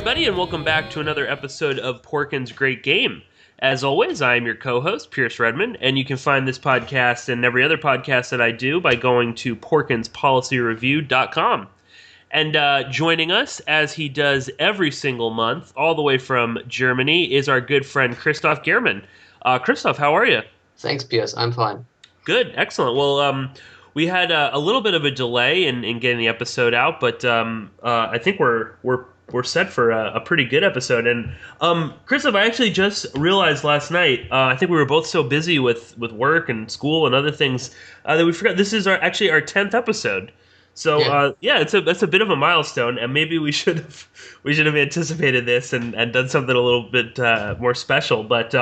everybody, and welcome back to another episode of Porkins' Great Game. As always, I am your co-host, Pierce Redmond, and you can find this podcast and every other podcast that I do by going to porkinspolicyreview.com. And joining us, as he does every single month, all the way from Germany, is our good friend Christoph Gehrman. Christoph, how are you? Thanks, Pierce. I'm fine. Good, excellent. Well, we had a little bit of a delay in getting the episode out, but I think we're set for a pretty good episode. And Christoph, I actually just realized last night, I think we were both so busy with work and school and other things that we forgot this is actually our 10th episode. So that's a bit of a milestone, and maybe we should have anticipated this and done something a little bit more special. But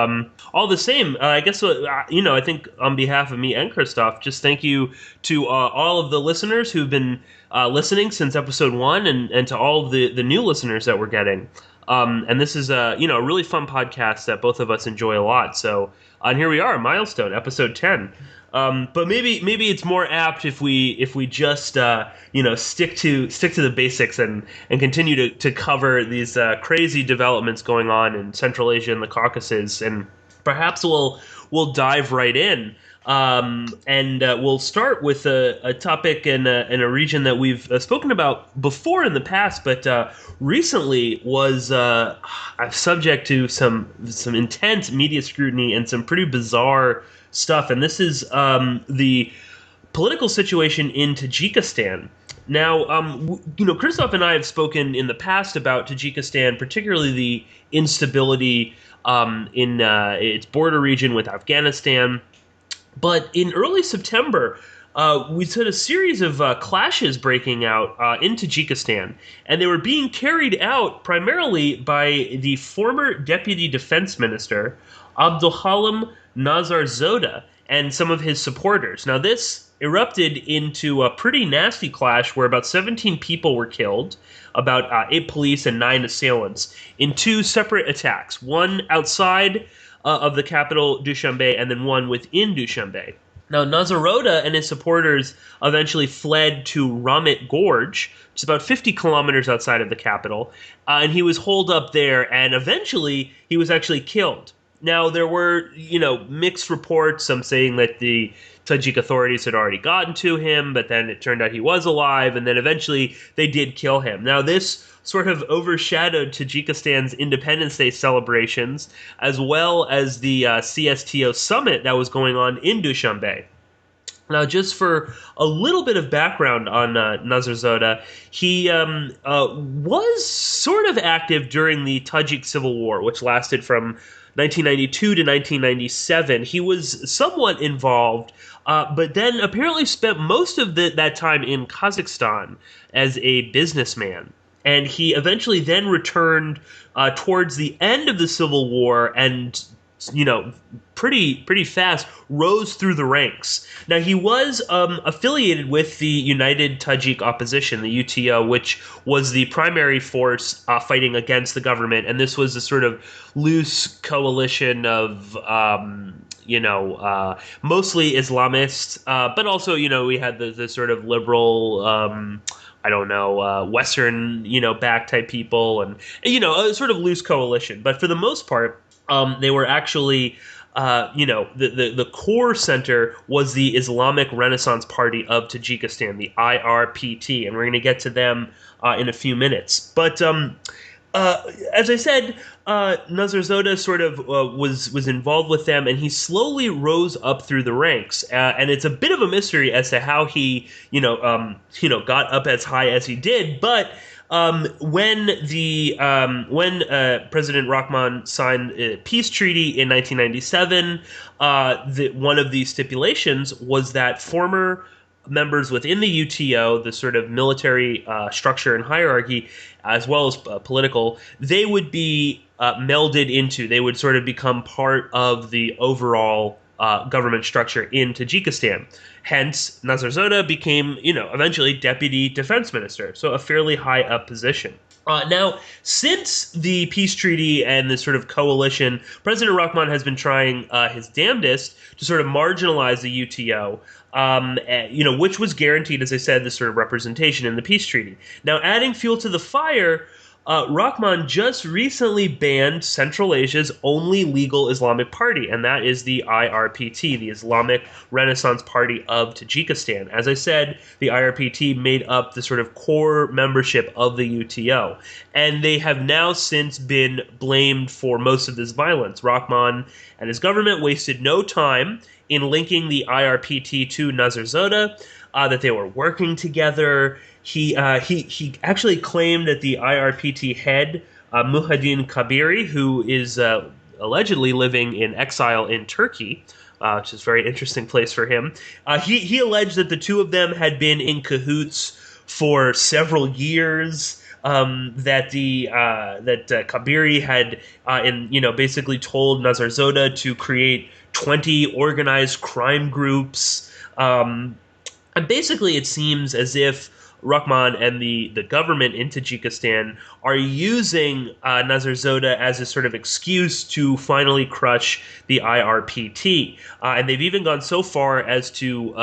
all the same, I guess I think on behalf of me and Christoph, just thank you to all of the listeners who've been listening since episode 1, and to all of the new listeners that we're getting. And this is a really fun podcast that both of us enjoy a lot. So and here we are, milestone episode 10. But maybe it's more apt if we just stick to the basics and continue to cover these crazy developments going on in Central Asia and the Caucasus, and perhaps we'll dive right in. And we'll start with a topic in a region that we've spoken about before in the past, but recently was subject to some intense media scrutiny and some pretty bizarre stuff. And this is the political situation in Tajikistan. Now, Christoph and I have spoken in the past about Tajikistan, particularly the instability in its border region with Afghanistan. But in early September, we had a series of clashes breaking out in Tajikistan, and they were being carried out primarily by the former Deputy Defense Minister, Abduhalim Nazardoza, and some of his supporters. Now, this erupted into a pretty nasty clash where about 17 people were killed, about 8 police and 9 assailants, in 2 separate attacks, one outside of the capital, Dushanbe, and then one within Dushanbe. Now, Nazardoza and his supporters eventually fled to Ramit Gorge, which is about 50 kilometers outside of the capital, and he was holed up there, and eventually he was actually killed. Now, there were, mixed reports, some saying that the Tajik authorities had already gotten to him, but then it turned out he was alive, and then eventually they did kill him. Now, this sort of overshadowed Tajikistan's Independence Day celebrations, as well as the CSTO summit that was going on in Dushanbe. Now, just for a little bit of background on Nazardoza, he was sort of active during the Tajik Civil War, which lasted from 1992 to 1997. He was somewhat involved, but then apparently spent most of that time in Kazakhstan as a businessman. And he eventually then returned towards the end of the Civil War and, pretty fast rose through the ranks. Now, he was affiliated with the United Tajik Opposition, the UTO, which was the primary force fighting against the government. And this was a sort of loose coalition of, mostly Islamist, but also, we had the sort of liberal Western, back type people, and, a sort of loose coalition. But for the most part, they were actually, the core center was the Islamic Renaissance Party of Tajikistan, the IRPT, and we're going to get to them in a few minutes. But as I said, Nazardoza sort of was involved with them, and he slowly rose up through the ranks. And it's a bit of a mystery as to how he, got up as high as he did. But when President Rahmon signed a peace treaty in 1997, one of the stipulations was that former members within the UTO, the sort of military structure and hierarchy, as well as political, they would be melded into, they would sort of become part of the overall government structure in Tajikistan. Hence, Nazardoza became, eventually deputy defense minister, so a fairly high up position. Now, since the peace treaty and this sort of coalition, President Rahmon has been trying his damnedest to sort of marginalize the UTO, which was guaranteed, as I said, this sort of representation in the peace treaty. Now, adding fuel to the fire, Rahman just recently banned Central Asia's only legal Islamic party, and that is the IRPT, the Islamic Renaissance Party of Tajikistan. As I said, the IRPT made up the sort of core membership of the UTO, and they have now since been blamed for most of this violence. Rahman and his government wasted no time in linking the IRPT to Nazardoza, that they were working together. He actually claimed that the IRPT head, Muhaddin Kabiri, who is allegedly living in exile in Turkey, which is a very interesting place for him, he alleged that the two of them had been in cahoots for several years. That Kabiri had basically told Nazardoza to create 20 organized crime groups. And basically, it seems as if Rahman and the government in Tajikistan are using Nazardoza as a sort of excuse to finally crush the IRPT. And they've even gone so far as to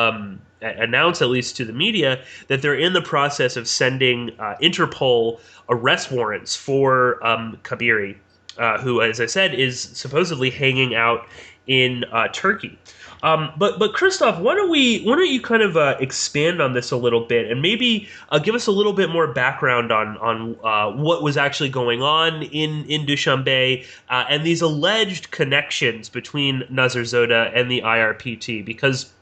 announce, at least to the media, that they're in the process of sending Interpol arrest warrants for Kabiri, who, as I said, is supposedly hanging out in Turkey. But Christoph, why don't you kind of expand on this a little bit and maybe give us a little bit more background on what was actually going on in Dushanbe and these alleged connections between Nazardoza and the IRPT, because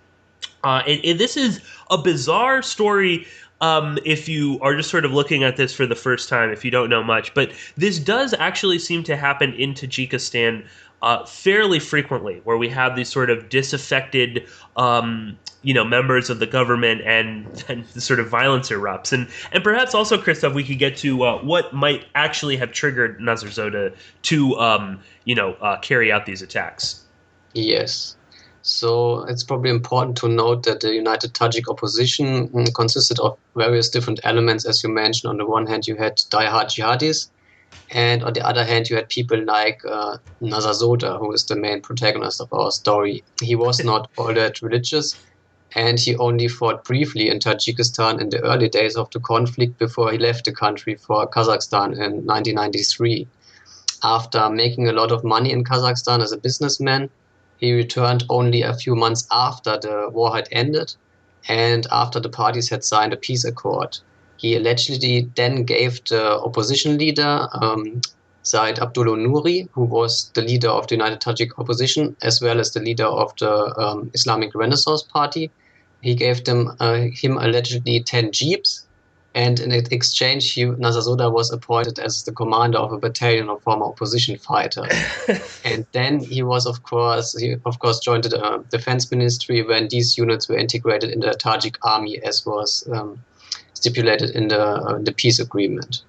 this is a bizarre story. If you are just sort of looking at this for the first time, if you don't know much, but this does actually seem to happen in Tajikistan fairly frequently, where we have these sort of disaffected, members of the government, and the sort of violence erupts. And perhaps also, Christoph, we could get to what might actually have triggered Nazardoza to, carry out these attacks. Yes. So it's probably important to note that the United Tajik Opposition consisted of various different elements, as you mentioned. On the one hand, you had die-hard jihadis, and on the other hand, you had people like Nazardoza, who is the main protagonist of our story. He was not all that religious, and he only fought briefly in Tajikistan in the early days of the conflict before he left the country for Kazakhstan in 1993. After making a lot of money in Kazakhstan as a businessman, he returned only a few months after the war had ended and after the parties had signed a peace accord. He allegedly then gave the opposition leader, Said Abdullah Nouri, who was the leader of the United Tajik Opposition, as well as the leader of the Islamic Renaissance Party, he gave him allegedly 10 jeeps. And in exchange, Nazardoza was appointed as the commander of a battalion of former opposition fighters. And then he of course joined the defense ministry when these units were integrated in the Tajik army, as was stipulated in the peace agreement.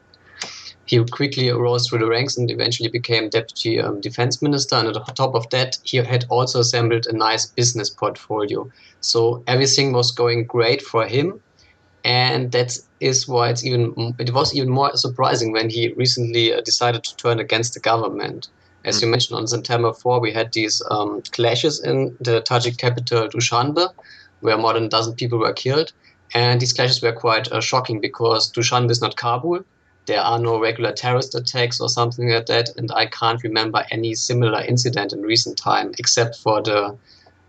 He quickly rose through the ranks and eventually became deputy defense minister. And on top of that, he had also assembled a nice business portfolio. So everything was going great for him. And that is why it was even more surprising when he recently decided to turn against the government. As you mentioned, on September 4, we had these clashes in the Tajik capital, Dushanbe, where more than a dozen people were killed. And these clashes were quite shocking because Dushanbe is not Kabul. There are no regular terrorist attacks or something like that. And I can't remember any similar incident in recent time, except for the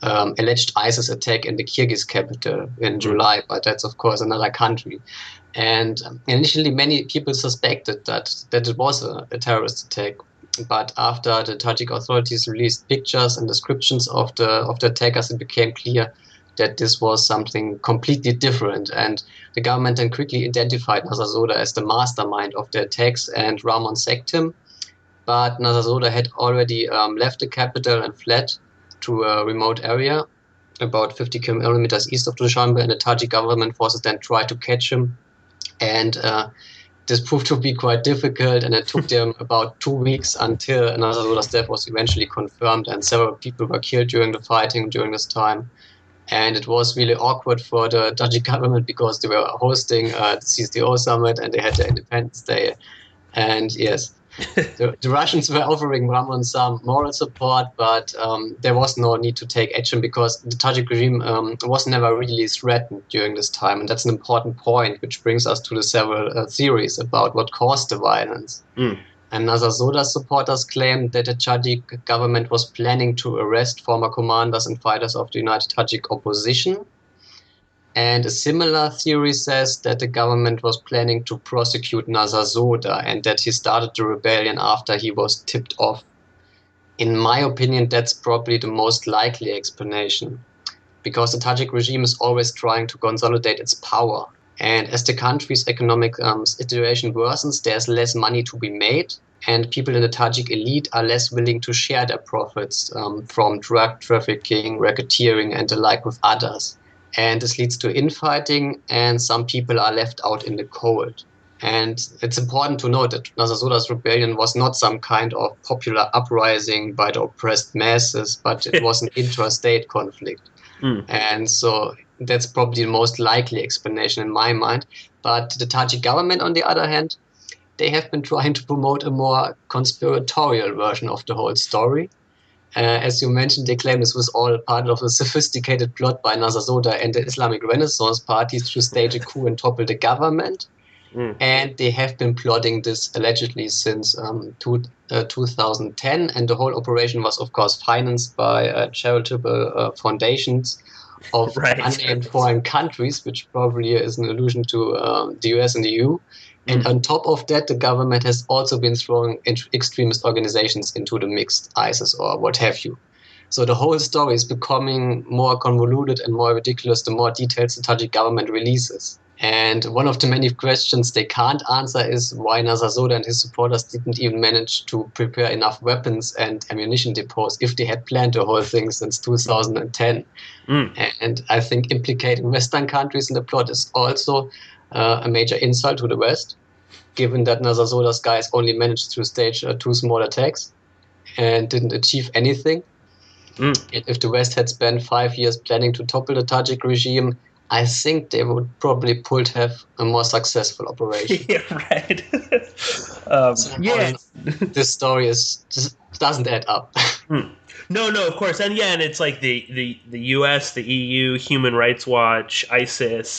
alleged ISIS attack in the Kyrgyz capital in July, but that's of course another country. And initially many people suspected that it was a terrorist attack, but after the Tajik authorities released pictures and descriptions of the attackers, it became clear that this was something completely different. And the government then quickly identified Nazardoza as the mastermind of the attacks, and Rahmon sacked him. But Nazardoza had already left the capital and fled to a remote area about 50 kilometers east of Dushanbe, and the Tajik government forces then tried to catch him. And this proved to be quite difficult, and it took them about 2 weeks until Nazardoza's death was eventually confirmed, and several people were killed during the fighting during this time. And it was really awkward for the Tajik government because they were hosting the CSTO summit and they had their Independence Day. And yes, The Russians were offering Rahmon some moral support, but there was no need to take action because the Tajik regime was never really threatened during this time. And that's an important point, which brings us to the several theories about what caused the violence. And Nazardoza's supporters claimed that the Tajik government was planning to arrest former commanders and fighters of the United Tajik opposition. And a similar theory says that the government was planning to prosecute Nazardoza and that he started the rebellion after he was tipped off. In my opinion, that's probably the most likely explanation, because the Tajik regime is always trying to consolidate its power. And as the country's economic situation worsens, there's less money to be made, and people in the Tajik elite are less willing to share their profits from drug trafficking, racketeering, and the like with others. And this leads to infighting, and some people are left out in the cold. And it's important to note that Nazardoza's rebellion was not some kind of popular uprising by the oppressed masses, but it was an intrastate conflict. And so that's probably the most likely explanation in my mind. But the Tajik government, on the other hand, they have been trying to promote a more conspiratorial version of the whole story. As you mentioned, they claim this was all part of a sophisticated plot by Nazardoza and the Islamic Renaissance parties to stage a coup and topple the government. And they have been plotting this allegedly since 2010. And the whole operation was, of course, financed by charitable foundations of unnamed foreign countries, which probably is an allusion to the US and the EU. And on top of that, the government has also been throwing extremist organizations into the mix, ISIS or what have you. So the whole story is becoming more convoluted and more ridiculous the more details the Tajik government releases. And one of the many questions they can't answer is why Nazardoza and his supporters didn't even manage to prepare enough weapons and ammunition depots if they had planned the whole thing since 2010. And I think implicating Western countries in the plot is also a major insult to the West, given that Nazardoza's guys only managed to stage 2 small attacks and didn't achieve anything. If the West had spent 5 years planning to topple the Tajik regime, I think they would probably have a more successful operation. This story just doesn't add up. No, of course, and it's like the U.S., the EU, Human Rights Watch, ISIS.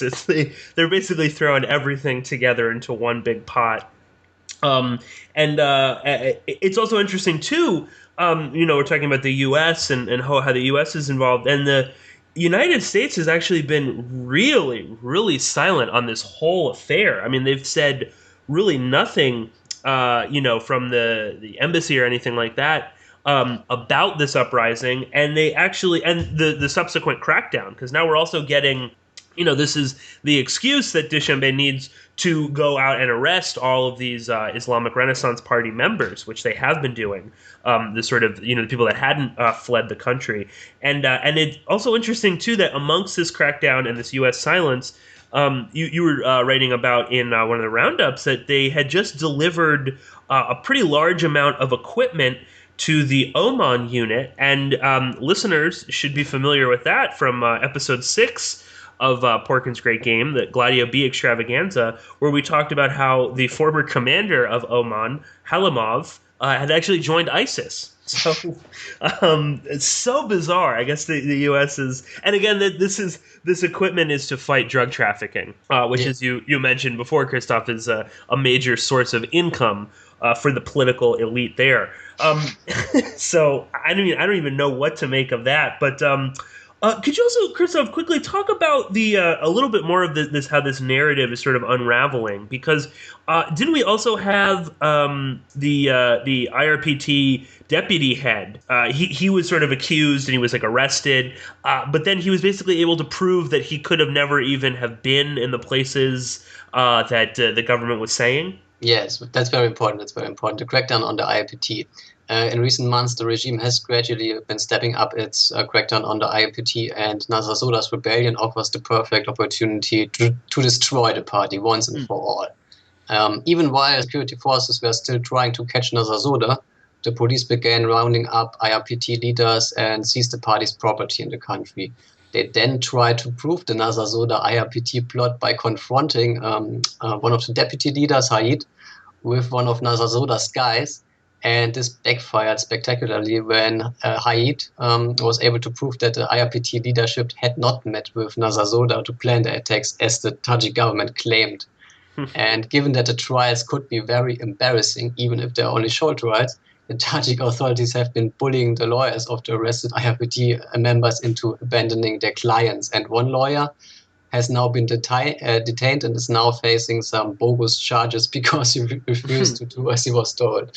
They're basically throwing everything together into one big pot. It's also interesting too. We're talking about the U.S. and how the U.S. is involved, and the United States has actually been really, really silent on this whole affair. I mean, they've said really nothing, from the embassy or anything like that. About this uprising, and the subsequent crackdown, because now we're also getting, this is the excuse that Dushanbe needs to go out and arrest all of these Islamic Renaissance Party members, which they have been doing, the sort of, the people that hadn't fled the country. And it's also interesting, too, that amongst this crackdown and this U.S. silence, you were writing about in one of the roundups that they had just delivered a pretty large amount of equipment to the Oman unit, and listeners should be familiar with that from episode 6 of Porkins' great game, the Gladio B Extravaganza, where we talked about how the former commander of Oman, Halimov, had actually joined ISIS. So it's so bizarre. I guess the U.S. is, and again, this equipment is to fight drug trafficking, which, as you mentioned before, Christoph, is a major source of income for the political elite there. So I don't even know what to make of that. But could you also, Christoph, quickly talk about a little bit more of this how this narrative is sort of unraveling? Because didn't we also have the IRPT deputy head? He was sort of accused and he was arrested, but then he was basically able to prove that he could have never even have been in the places that the government was saying. Yes, that's very important. That's very important. The crackdown on the IRPT. In recent months, the regime has gradually been stepping up its crackdown on the IRPT, and Nazardoza's rebellion offers the perfect opportunity to destroy the party once and for all. Even while security forces were still trying to catch Nazardoza, the police began rounding up IRPT leaders and seized the party's property in the country. They then tried to prove the Nazardoza IRPT plot by confronting one of the deputy leaders, Haid, with one of Nazardoza's guys. And this backfired spectacularly when Haid was able to prove that the IRPT leadership had not met with Nazardoza to plan the attacks as the Tajik government claimed. And given that the trials could be very embarrassing, even if they're only short trials, the Tajik authorities have been bullying the lawyers of the arrested IRPT members into abandoning their clients. And one lawyer has now been detained and is now facing some bogus charges because he refused to do as he was told.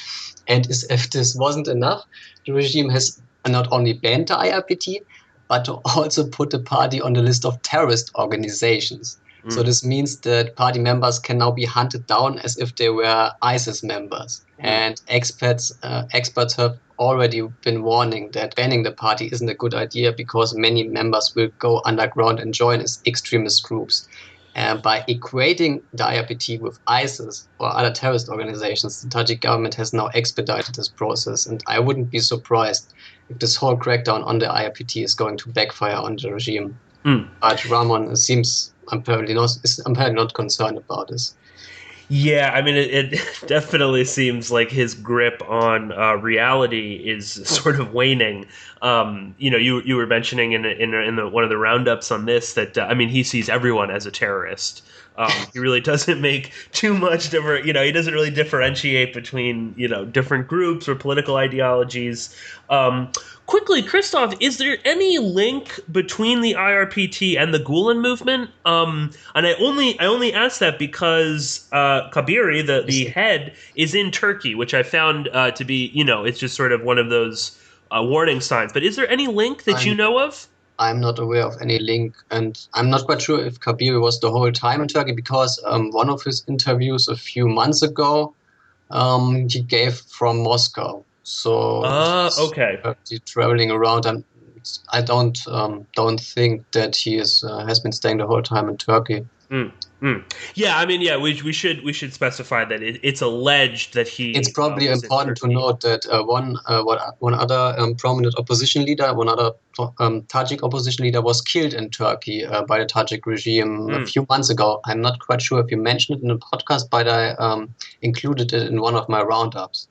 And if this wasn't enough, the regime has not only banned the IRPT, but also put the party on the list of terrorist organizations. So this means that party members can now be hunted down as if they were ISIS members. And experts have already been warning that banning the party isn't a good idea because many members will go underground and join extremist groups. By equating the IRPT with ISIS or other terrorist organizations, the Tajik government has now expedited this process. And I wouldn't be surprised if this whole crackdown on the IRPT is going to backfire on the regime. But Rahmon seems apparently not concerned about this. Yeah, I mean, it definitely seems like his grip on reality is sort of waning. You were mentioning in one of the roundups on this that I mean, he sees everyone as a terrorist. He really doesn't make too much different. He doesn't really differentiate between different groups or political ideologies. Quickly, Christoph, is there any link between the IRPT and the Gulen movement? And I only ask that because Kabiri, the head, is in Turkey, which I found to be, it's just sort of one of those warning signs. But is there any link that you know of? I'm not aware of any link, and I'm not quite sure if Kabiri was the whole time in Turkey because one of his interviews a few months ago, he gave from Moscow. So okay. Traveling around, and I don't think that he has been staying the whole time in Turkey. Yeah, I mean, we should specify that it's alleged that he. It's probably important to note that one other prominent opposition leader, one other Tajik opposition leader, was killed in Turkey by the Tajik regime a few months ago. I'm not quite sure if you mentioned it in the podcast, but I included it in one of my roundups.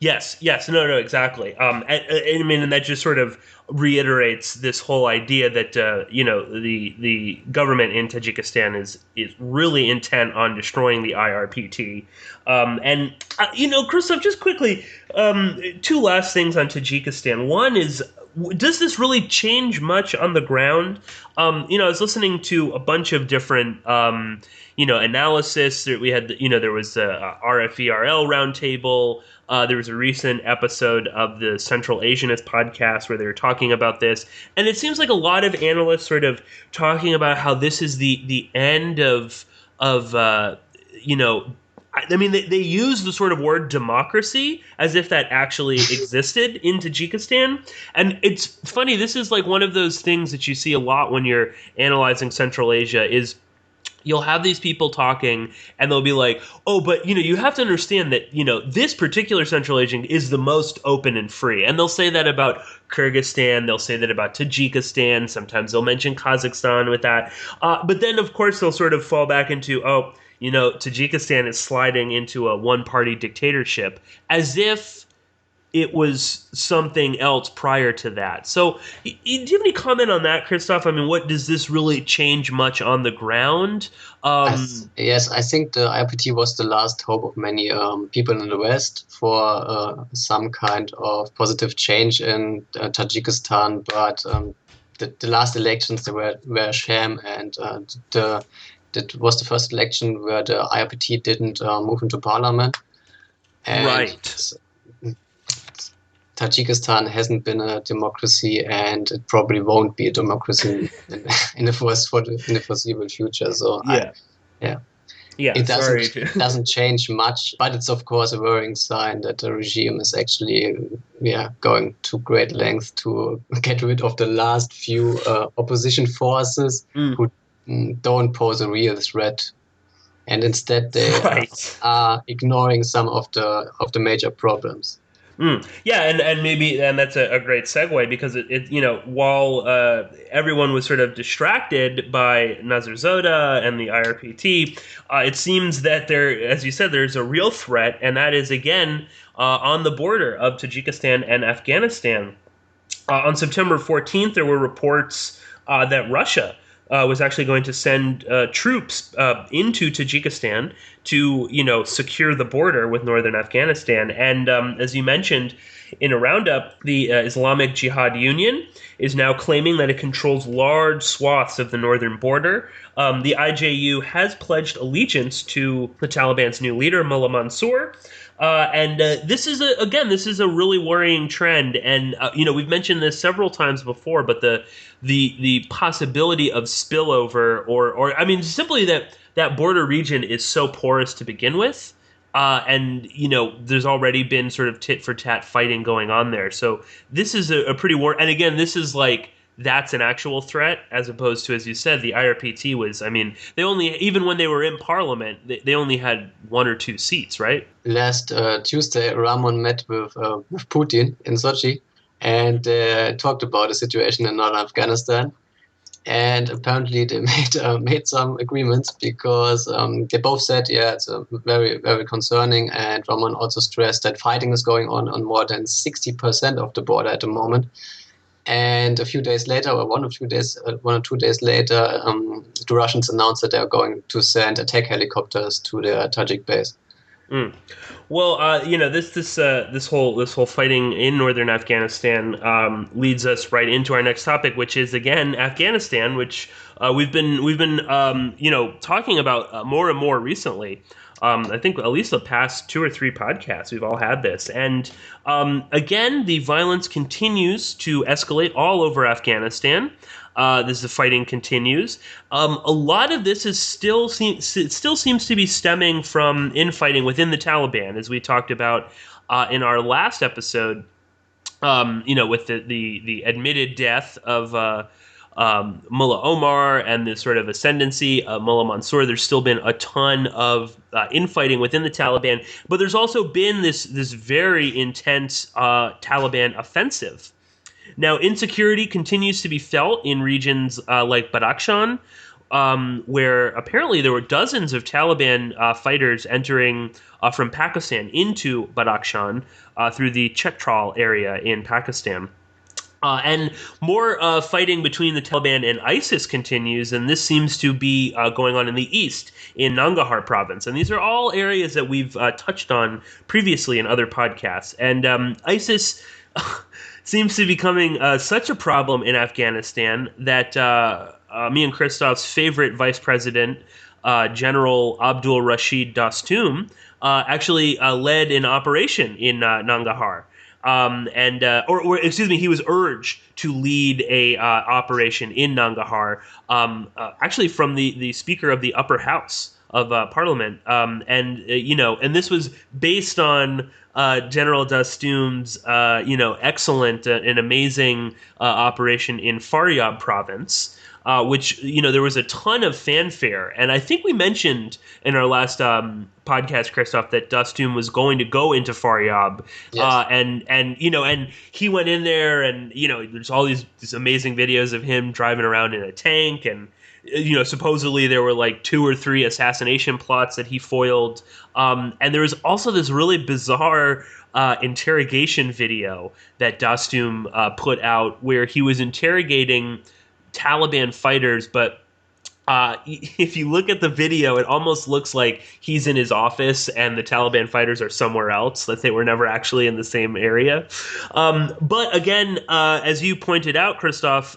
Yes, no, exactly. I mean, and that just sort of reiterates this whole idea that the government in Tajikistan is really intent on destroying the IRPT. Christoph, just quickly, two last things on Tajikistan. One is, does this really change much on the ground? I was listening to a bunch of different analysis. We had there was a RFERL roundtable. There was a recent episode of the Central Asianist podcast where they were talking about this, and it seems like a lot of analysts sort of talking about how this is the end of I mean, they use the sort of word democracy as if that actually existed in Tajikistan. And it's funny, this is like one of those things that you see a lot when you're analyzing Central Asia is you'll have these people talking and they'll be like, oh, but, you have to understand that, this particular Central Asian is the most open and free. And they'll say that about Kyrgyzstan. They'll say that about Tajikistan. Sometimes they'll mention Kazakhstan with that. But then, of course, they'll sort of fall back into, Tajikistan is sliding into a one-party dictatorship as if it was something else prior to that. So do you have any comment on that, Christoph? I mean, what does this really change much on the ground? Yes, I think the IRPT was the last hope of many people in the West for some kind of positive change in Tajikistan. But the last elections, they were a sham, and that was the first election where the IRPT didn't move into parliament. And right. Tajikistan hasn't been a democracy, and it probably won't be a democracy in the foreseeable future. So it doesn't change much, but it's of course a worrying sign that the regime is actually going to great lengths to get rid of the last few opposition forces who don't pose a real threat, and instead they are ignoring some of the major problems. Yeah, and maybe and that's a great segue because while everyone was sort of distracted by Nazardoza and the IRPT, it seems that there, as you said, there's a real threat, and that is again on the border of Tajikistan and Afghanistan. On September 14th, there were reports that Russia was actually going to send troops into Tajikistan to, secure the border with northern Afghanistan. And as you mentioned in a roundup, the Islamic Jihad Union is now claiming that it controls large swaths of the northern border. The IJU has pledged allegiance to the Taliban's new leader, Mullah Mansoor. And this is a really worrying trend, and we've mentioned this several times before. But the possibility of spillover, or I mean, simply that border region is so porous to begin with, and there's already been sort of tit for tat fighting going on there. So this is a pretty war. And again, this is like that's an actual threat, as opposed to, as you said, the IRPT was. I mean, they only, even when they were in parliament, they only had one or two seats, right? Last Tuesday, Rahmon met with Putin in Sochi and talked about the situation in northern Afghanistan. And apparently they made some agreements because they both said, yeah, it's very, very concerning. And Rahmon also stressed that fighting is going on more than 60% of the border at the moment. And a few days later, or 1 or 2 days later, the Russians announced that they're going to send attack helicopters to their Tajik base. Well, this whole fighting in northern Afghanistan leads us right into our next topic, which is again Afghanistan, which we've been talking about more and more recently. I think at least the past 2 or 3 podcasts we've all had this, and again the violence continues to escalate all over Afghanistan. The fighting continues. A lot of this is still seems to be stemming from infighting within the Taliban, as we talked about in our last episode. With the admitted death of Mullah Omar and the sort of ascendancy of Mullah Mansoor, there's still been a ton of infighting within the Taliban, but there's also been this very intense Taliban offensive. Now, insecurity continues to be felt in regions like Badakhshan, where apparently there were dozens of Taliban fighters entering from Pakistan into Badakhshan through the Chetral area in Pakistan. And more fighting between the Taliban and ISIS continues, and this seems to be going on in the east, in Nangarhar province. And these are all areas that we've touched on previously in other podcasts. And ISIS seems to be becoming such a problem in Afghanistan that me and Christoph's favorite vice president, General Abdul Rashid Dostum, actually led an operation in Nangarhar. Excuse me, he was urged to lead a operation in Nangarhar, actually from the Speaker of the Upper House of Parliament, and this was based on General Dostum's excellent and amazing operation in Faryab province. Which, there was a ton of fanfare. And I think we mentioned in our last podcast, Christoph, that Dostum was going to go into Faryab. Yes. And he went in there and, there's all these amazing videos of him driving around in a tank. And, supposedly there were like 2 or 3 assassination plots that he foiled. And there was also this really bizarre interrogation video that Dostum put out where he was interrogating Taliban fighters, but if you look at the video, it almost looks like he's in his office and the Taliban fighters are somewhere else, that they were never actually in the same area. But again, as you pointed out, Christoph,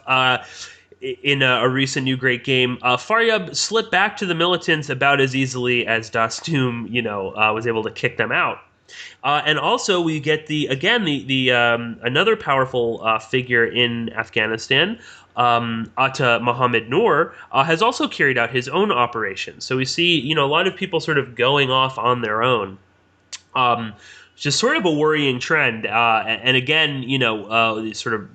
in a recent new great game, Faryab slipped back to the militants about as easily as Dostum, was able to kick them out. And also we get another powerful figure in Afghanistan, Atta Mohammed Noor, has also carried out his own operation. So we see, a lot of people sort of going off on their own. Just sort of a worrying trend. And again, sort of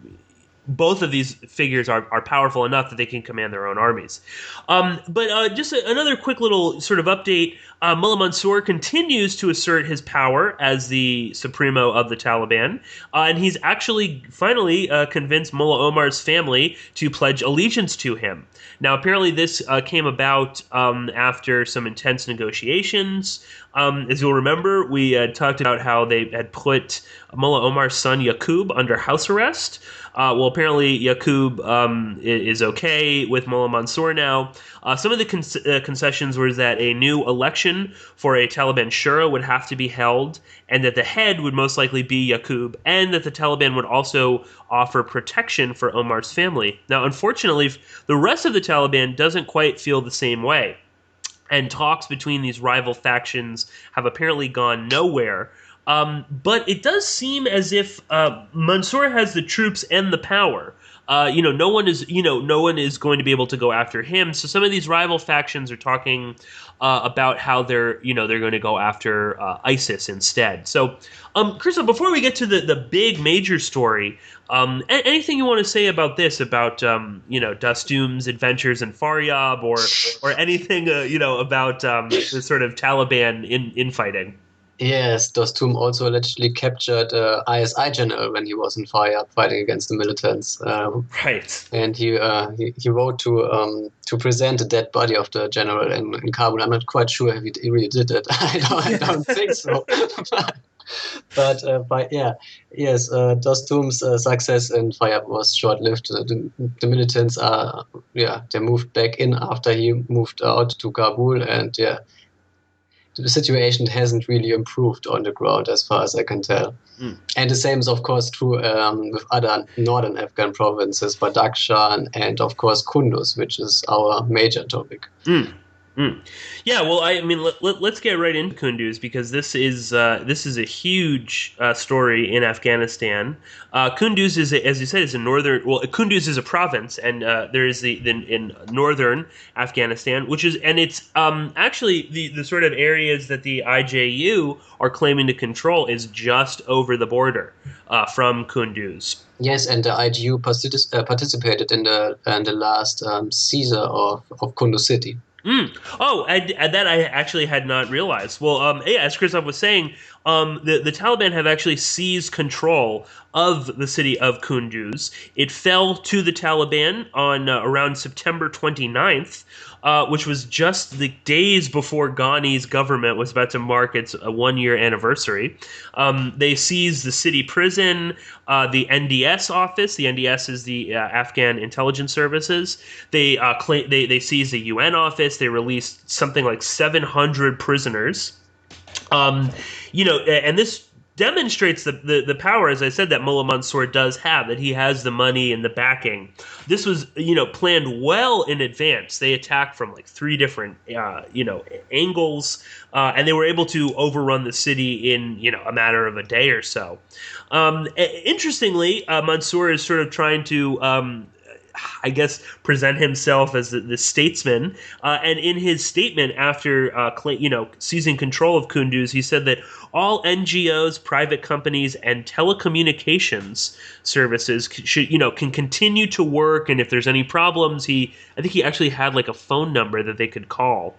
both of these figures are powerful enough that they can command their own armies. But just another quick little sort of update. Mullah Mansoor continues to assert his power as the supremo of the Taliban, and he's actually finally convinced Mullah Omar's family to pledge allegiance to him. Now, apparently this came about after some intense negotiations. As you'll remember, we had talked about how they had put Mullah Omar's son Yaqub under house arrest. Well, apparently Yaqub is okay with Mullah Mansoor now. Some of the concessions were that a new election for a Taliban shura would have to be held, and that the head would most likely be Yaqub, and that the Taliban would also offer protection for Omar's family. Now, unfortunately, the rest of the Taliban doesn't quite feel the same way, and talks between these rival factions have apparently gone nowhere. But it does seem as if Mansour has the troops and the power. No one is going to be able to go after him. So some of these rival factions are talking about how they're going to go after ISIS instead. So, Christoph, before we get to the big major story, anything you want to say about this, about Dastum's adventures in Faryab, or anything about the sort of Taliban infighting? Yes, Dostum also allegedly captured ISI general when he was in Faryab fighting against the militants. Right. And he wrote to present the dead body of the general in Kabul. I'm not quite sure if he really did it. I don't think so. But yes, Dostum's success in Faryab was short-lived. The militants they moved back in after he moved out to Kabul, and the situation hasn't really improved on the ground as far as I can tell. And the same is, of course, true with other northern Afghan provinces, Badakhshan and, of course, Kunduz, which is our major topic. Yeah, well, I mean, let's get right into Kunduz, because this is a huge story in Afghanistan. Kunduz is, as you said, is a northern. Well, Kunduz is a province, and there is in northern Afghanistan, it's actually the sort of areas that the IJU are claiming to control is just over the border from Kunduz. Yes, and the IGU participated in the last seizure of Kunduz city. Oh, that I actually had not realized. Well, as Christoph was saying, the Taliban have actually seized control of the city of Kunduz. It fell to the Taliban on around September 29th, which was just the days before Ghani's government was about to mark its one-year anniversary. They seized the city prison, the NDS office. The NDS is the Afghan intelligence services. They seized the UN office. They released something like 700 prisoners. And this demonstrates the power, as I said, that Mullah Mansoor does have, that he has the money and the backing. This was, planned well in advance. They attacked from like three different, angles, and they were able to overrun the city in, a matter of a day or so. Interestingly, Mansoor is sort of trying to present himself as the statesman. And in his statement after, seizing control of Kunduz, he said that all NGOs, private companies, and telecommunications services can continue to work. And if there's any problems, I think he actually had like a phone number that they could call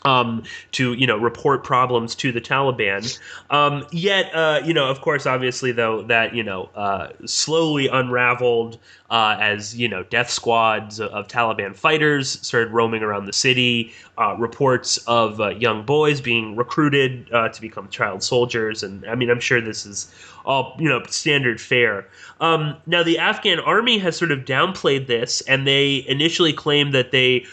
to report problems to the Taliban. Yet, of course, obviously, though, that slowly unraveled as death squads of Taliban fighters started roaming around the city. Reports of young boys being recruited to become child soldiers, and I mean, I'm sure this is all standard fare. Now, the Afghan army has sort of downplayed this, and they initially claimed that they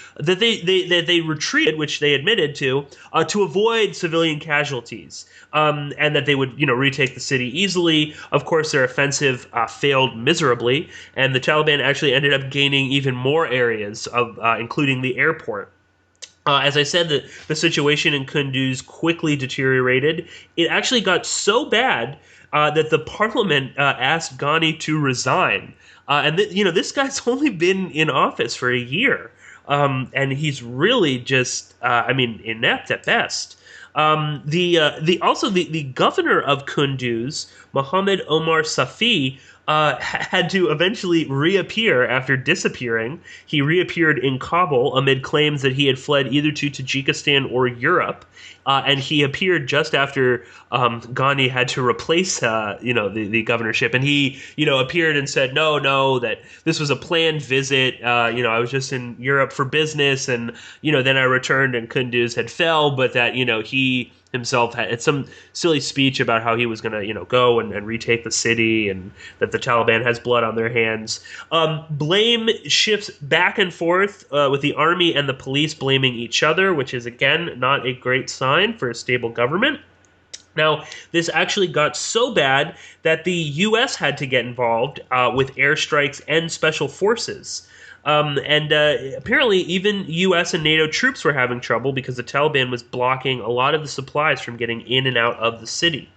retreated, which they admitted to avoid civilian casualties, and that they would retake the city easily. Of course, their offensive failed miserably, and the Taliban actually ended up gaining even more areas of, including the airport. As I said, the situation in Kunduz quickly deteriorated. It actually got so bad that the parliament asked Ghani to resign. And this guy's only been in office for a year, and he's really just, inept at best. The governor of Kunduz, Mohammed Omar Safi, had to eventually reappear after disappearing. He reappeared in Kabul amid claims that he had fled either to Tajikistan or Europe. And he appeared just after Ghani had to replace, the governorship. And he, appeared and said, no, that this was a planned visit. I was just in Europe for business, and then I returned and Kunduz had fell, but that he himself had some silly speech about how he was going to, go and retake the city, and that the Taliban has blood on their hands. Blame shifts back and forth with the army and the police blaming each other, which is, again, not a great sign for a stable government. Now, this actually got so bad that the U.S. had to get involved with airstrikes and special forces. Apparently, even U.S. and NATO troops were having trouble because the Taliban was blocking a lot of the supplies from getting in and out of the city.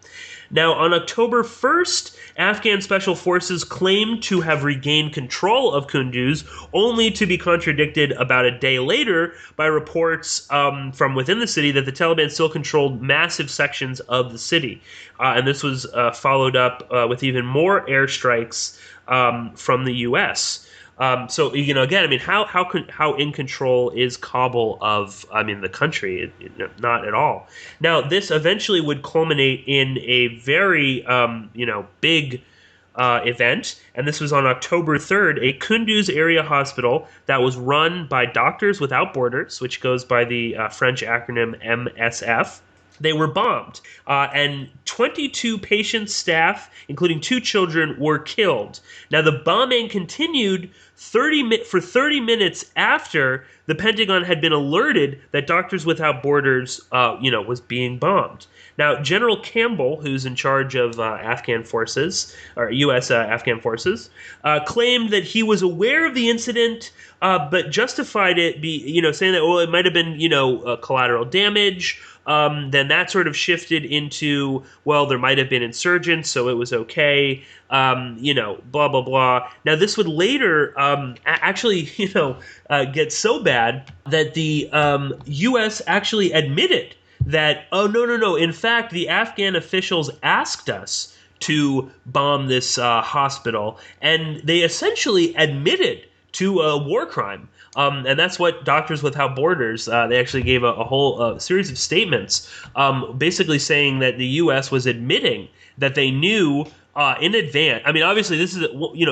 Now, on October 1st, Afghan special forces claimed to have regained control of Kunduz, only to be contradicted about a day later by reports from within the city that the Taliban still controlled massive sections of the city. And this was followed up with even more airstrikes from the U.S. Again, how in control is Kabul of, the country? Not at all. Now, this eventually would culminate in a very, big event, and this was on October 3rd, a Kunduz area hospital that was run by Doctors Without Borders, which goes by the French acronym MSF. They were bombed, and 22 patient staff, including 2 children, were killed. Now, the bombing continued for 30 minutes after the Pentagon had been alerted that Doctors Without Borders, was being bombed. Now, General Campbell, who's in charge of Afghan forces, or U.S. Afghan forces, claimed that he was aware of the incident, but justified it, saying that, it might have been, collateral damage. Then that sort of shifted into, there might have been insurgents, so it was okay, blah, blah, blah. Now, this would later get so bad that the U.S. actually admitted that, no. In fact, the Afghan officials asked us to bomb this hospital, and they essentially admitted to a war crime. And that's what Doctors Without Borders, they actually gave a whole series of statements basically saying that the U.S. was admitting that they knew in advance. Obviously, this is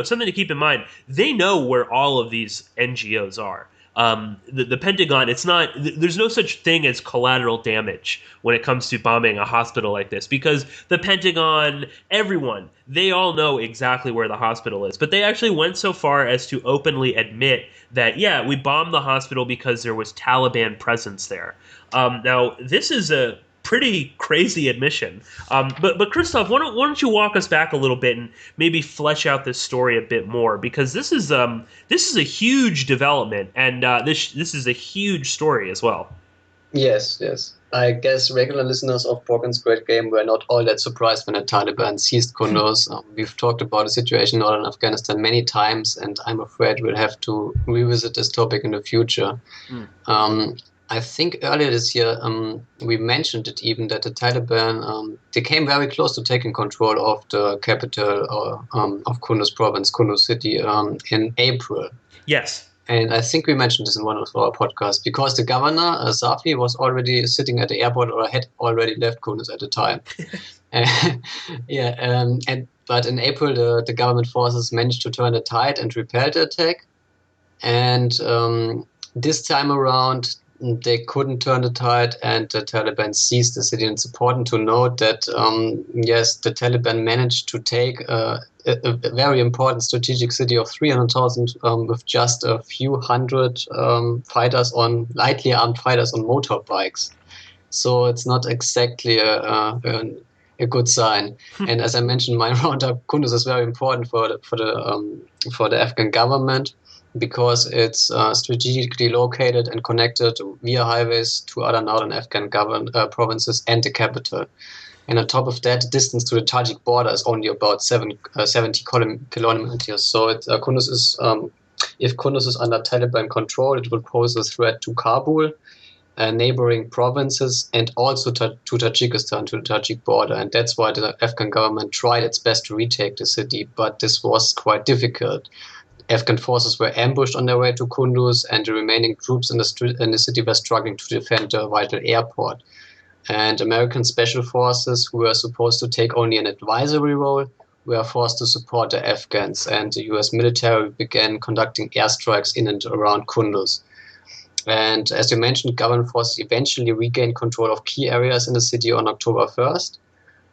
something to keep in mind. They know where all of these NGOs are. The Pentagon, there's no such thing as collateral damage when it comes to bombing a hospital like this, because the Pentagon, everyone, they all know exactly where the hospital is. But they actually went so far as to openly admit that, we bombed the hospital because there was Taliban presence there. Now, this is a pretty crazy admission. But Christoph, why don't you walk us back a little bit and maybe flesh out this story a bit more, because this is a huge development, and this is a huge story as well. Yes. I guess regular listeners of Porkins' Great Game were not all that surprised when the Taliban seized Kunduz. We've talked about the situation in northern Afghanistan many times, and I'm afraid we'll have to revisit this topic in the future. I think earlier this year we mentioned it even that the Taliban, they came very close to taking control of the capital of Kunduz province, Kunduz city, in April. Yes. And I think we mentioned this in one of our podcasts, because the governor, Safi, was already sitting at the airport, or had already left Kunduz at the time. But in April, the government forces managed to turn the tide and repel the attack. And this time around, they couldn't turn the tide, and the Taliban seized the city. And it's important to note that, the Taliban managed to take a very important strategic city of 300,000 with just a few hundred lightly armed fighters on motorbikes. So it's not exactly a good sign. And as I mentioned, my roundup, Kunduz is very important for the Afghan government, because it's strategically located and connected via highways to other northern Afghan provinces and the capital. And on top of that, the distance to the Tajik border is only about 70 kilometers. So Kunduz is, if Kunduz is under Taliban control, it would pose a threat to Kabul. neighboring provinces and also to Tajikistan, to the Tajik border. And that's why the Afghan government tried its best to retake the city, but this was quite difficult. Afghan forces were ambushed on their way to Kunduz, and the remaining troops in the city were struggling to defend the vital airport. And American special forces, who were supposed to take only an advisory role, were forced to support the Afghans, and the US military began conducting airstrikes in and around Kunduz. And as you mentioned, government forces eventually regained control of key areas in the city on October 1st,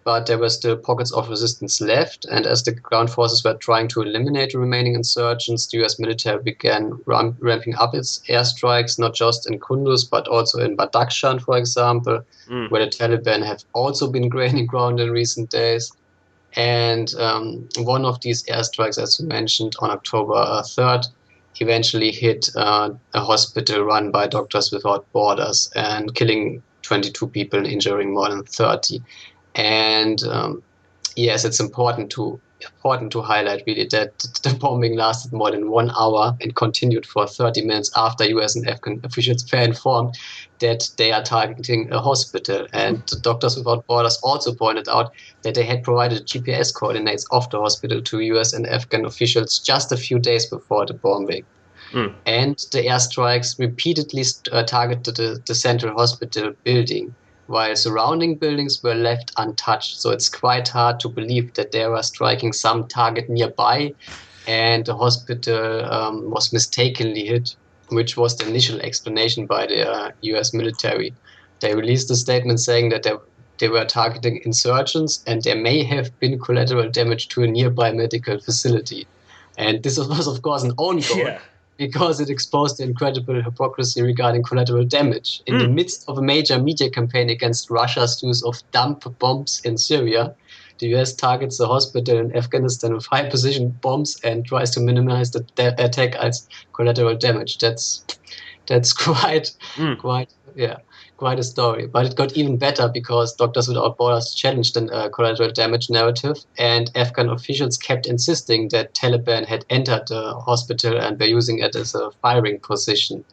but there were still pockets of resistance left. And as the ground forces were trying to eliminate the remaining insurgents, the US military began ramping up its airstrikes, not just in Kunduz, but also in Badakhshan, for example, where the Taliban have also been gaining ground in recent days. And one of these airstrikes, as you mentioned, on October 3rd, eventually hit a hospital run by Doctors Without Borders and killing 22 people and injuring more than 30. And yes, it's important to highlight really that the bombing lasted more than 1 hour and continued for 30 minutes after US and Afghan officials were informed that they are targeting a hospital. And Doctors Without Borders also pointed out that they had provided GPS coordinates of the hospital to US and Afghan officials just a few days before the bombing. And the airstrikes repeatedly targeted the central hospital building, while surrounding buildings were left untouched. So it's quite hard to believe that they were striking some target nearby and the hospital was mistakenly hit, which was the initial explanation by the US military. They released a statement saying that they were targeting insurgents and there may have been collateral damage to a nearby medical facility. And this was, of course, an own goal. Because it exposed the incredible hypocrisy regarding collateral damage. In the midst of a major media campaign against Russia's use of dump bombs in Syria, the US targets the hospital in Afghanistan with high-precision bombs and tries to minimize the attack as collateral damage. That's quite a story. But it got even better because Doctors Without Borders challenged the collateral damage narrative, and Afghan officials kept insisting that Taliban had entered the hospital and were using it as a firing position.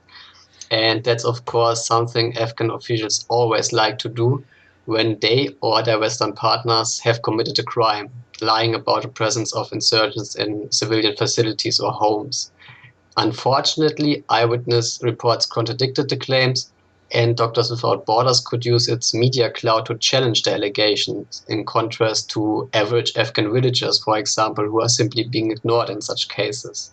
And that's, of course, something Afghan officials always like to do when they or their Western partners have committed a crime, lying about the presence of insurgents in civilian facilities or homes. Unfortunately, eyewitness reports contradicted the claims, and Doctors Without Borders could use its media clout to challenge the allegations, in contrast to average Afghan villagers, for example, who are simply being ignored in such cases.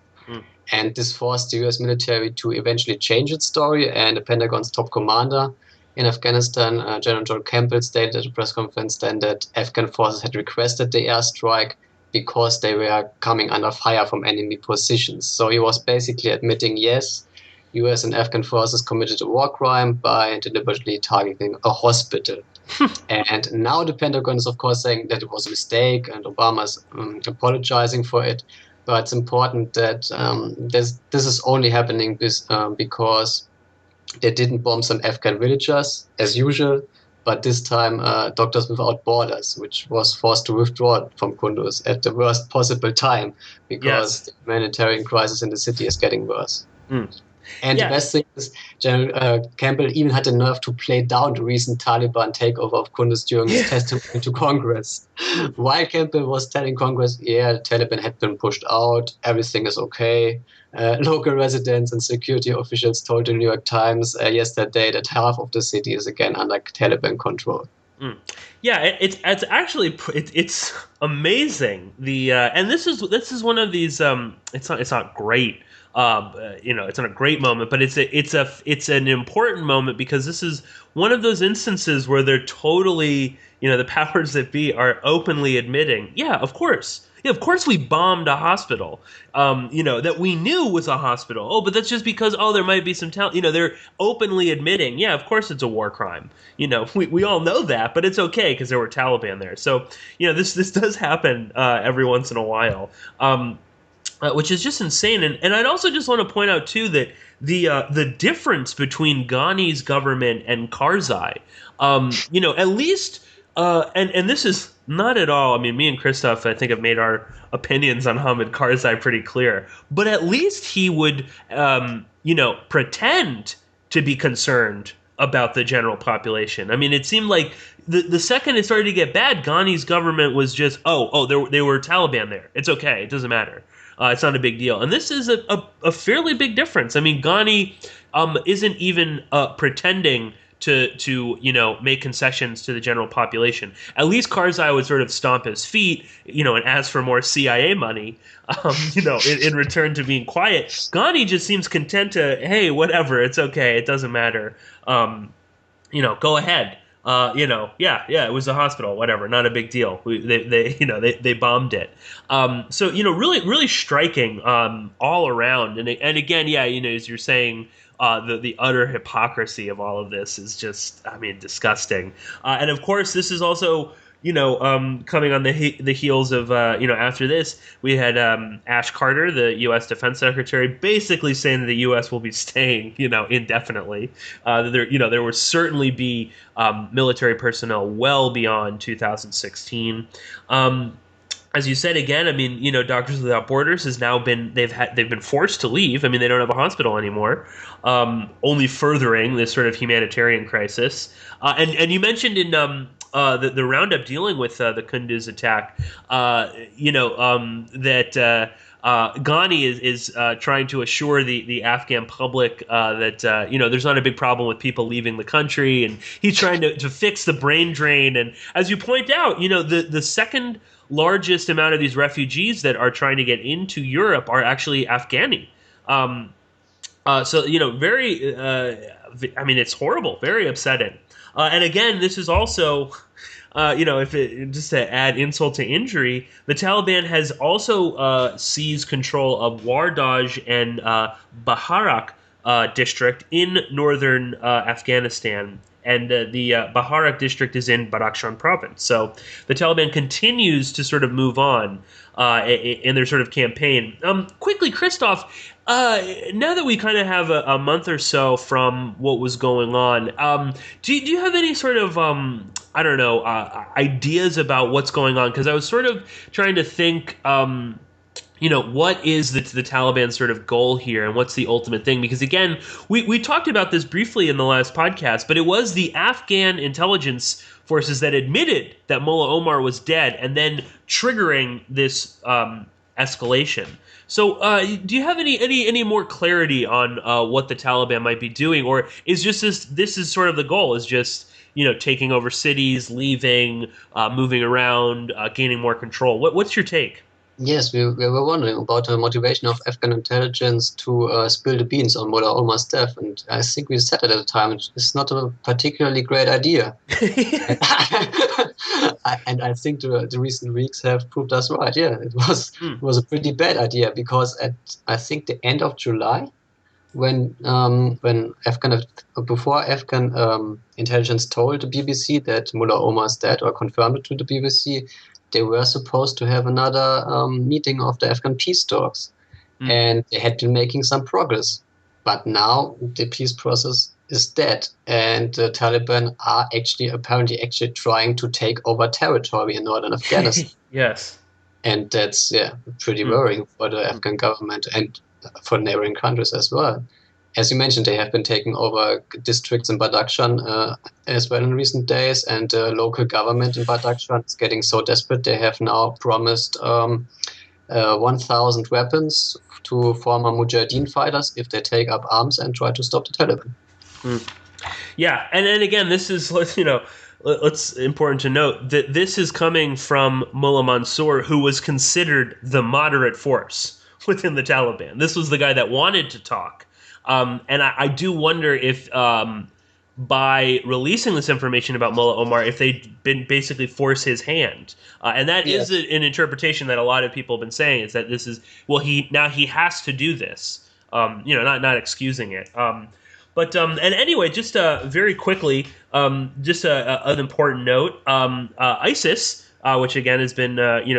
And this forced the US military to eventually change its story, and the Pentagon's top commander in Afghanistan, General John Campbell, stated at a press conference then that Afghan forces had requested the airstrike because they were coming under fire from enemy positions. So he was basically admitting, yes, US and Afghan forces committed a war crime by deliberately targeting a hospital. And now the Pentagon is, of course, saying that it was a mistake and Obama's apologizing for it. But it's important that this is only happening because they didn't bomb some Afghan villagers, as usual, but this time Doctors Without Borders, which was forced to withdraw from Kunduz at the worst possible time because the humanitarian crisis in the city is getting worse. And the best thing is, General Campbell even had the nerve to play down the recent Taliban takeover of Kunduz during his testimony to Congress. While Campbell was telling Congress, the Taliban had been pushed out, everything is okay. Local residents and security officials told the New York Times yesterday that half of the city is again under Taliban control. Yeah, it's actually it's amazing. And this is one of these. It's not great. It's not a great moment, but it's an important moment because this is one of those instances where they're totally, the powers that be are openly admitting, of course we bombed a hospital, that we knew was a hospital. Oh, but that's just because, there might be some talent. They're openly admitting, of course it's a war crime. We all know that, but it's okay because there were Taliban there. So, this does happen every once in a while. Which is just insane. And I'd also just want to point out, too, that the difference between Ghani's government and Karzai, at least, and this is not at all, me and Christoph, I think, have made our opinions on Hamid Karzai pretty clear, but at least he would, pretend to be concerned about the general population. I mean, it seemed like the second it started to get bad, Ghani's government was just, they were Taliban there. It's okay. It doesn't matter. It's not a big deal. And this is a fairly big difference. I mean, Ghani isn't even pretending to make concessions to the general population. At least Karzai would sort of stomp his feet, and ask for more CIA money, in return to being quiet. Ghani just seems content to, hey, whatever, it's okay, it doesn't matter. Go ahead. It was a hospital, whatever, not a big deal. They bombed it. So really, really striking all around. And again, as you're saying, the utter hypocrisy of all of this is just, I mean, disgusting. And of course, this is also, coming on the heels of, after this, we had Ash Carter, the U.S. Defense Secretary, basically saying that the U.S. will be staying, indefinitely. There will certainly be military personnel well beyond 2016. As you said, again, I mean, Doctors Without Borders has now they've been forced to leave. I mean, they don't have a hospital anymore, only furthering this sort of humanitarian crisis. And you mentioned in the roundup dealing with the Kunduz attack, that Ghani is trying to assure the Afghan public that there's not a big problem with people leaving the country, and he's trying to fix the brain drain. And as you point out, the second largest amount of these refugees that are trying to get into Europe are actually Afghani. Very, I mean, it's horrible, very upsetting. And again, this is also, just to add insult to injury, the Taliban has also seized control of Wardaj and Baharak district in northern Afghanistan. And the Baharak district is in Badakhshan province. So the Taliban continues to sort of move on in their sort of campaign. Quickly, Christoph, now that we kind of have a month or so from what was going on, do you have any sort of, ideas about what's going on? Because I was sort of trying to think, what is the Taliban's sort of goal here, and what's the ultimate thing? Because again, we talked about this briefly in the last podcast, but it was the Afghan intelligence forces that admitted that Mullah Omar was dead, and then triggering this escalation. So, do you have any more clarity on what the Taliban might be doing, or is just this is sort of the goal? Is just taking over cities, leaving, moving around, gaining more control? What's your take? Yes, we were wondering about the motivation of Afghan intelligence to spill the beans on Mullah Omar's death, and I think we said it at the time, it's not a particularly great idea. And I think the recent weeks have proved us right. Yeah, it was a pretty bad idea, because at, I think, the end of July, when before Afghan intelligence told the BBC that Mullah Omar is dead, or confirmed it to the BBC, they were supposed to have another meeting of the Afghan peace talks, and they had been making some progress. But now the peace process is dead, and the Taliban are apparently trying to take over territory in northern Afghanistan. Yes. And that's pretty worrying for the Afghan government and for neighboring countries as well. As you mentioned, they have been taking over districts in Badakhshan as well in recent days, and the local government in Badakhshan is getting so desperate they have now promised 1,000 weapons to former Mujahideen fighters if they take up arms and try to stop the Taliban. Yeah, and then again, this is it's important to note that this is coming from Mullah Mansoor, who was considered the moderate force within the Taliban. This was the guy that wanted to talk. And I do wonder if by releasing this information about Mullah Omar, if they'd been basically force his hand. And that is an interpretation that a lot of people have been saying, is that this is, he has to do this, not excusing it. And anyway, just very quickly, just an important note, ISIS, which again has been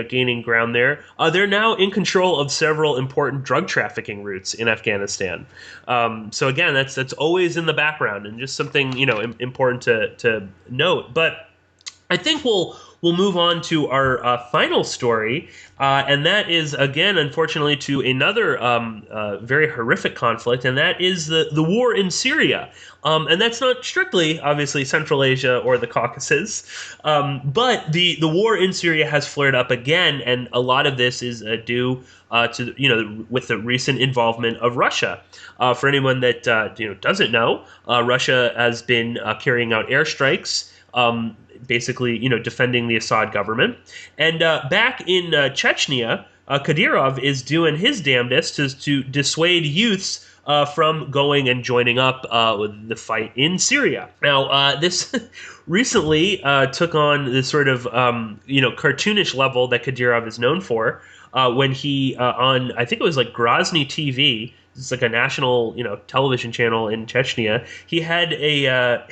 gaining ground there. They're now in control of several important drug trafficking routes in Afghanistan. So again, that's always in the background, and just something important to note. But I think we'll we'll move on to our final story, and that is, again, unfortunately, to another very horrific conflict, and that is the war in Syria. And that's not strictly, obviously, Central Asia or the Caucasus, but the war in Syria has flared up again, and a lot of this is due to with the recent involvement of Russia. For anyone that doesn't know, Russia has been carrying out airstrikes, basically defending the Assad government. And back in Chechnya, Kadyrov is doing his damnedest to dissuade youths from going and joining up with the fight in Syria. Now, this recently took on this sort of cartoonish level that Kadyrov is known for when he on, I think it was like Grozny TV. It's like a national television channel in Chechnya. He had a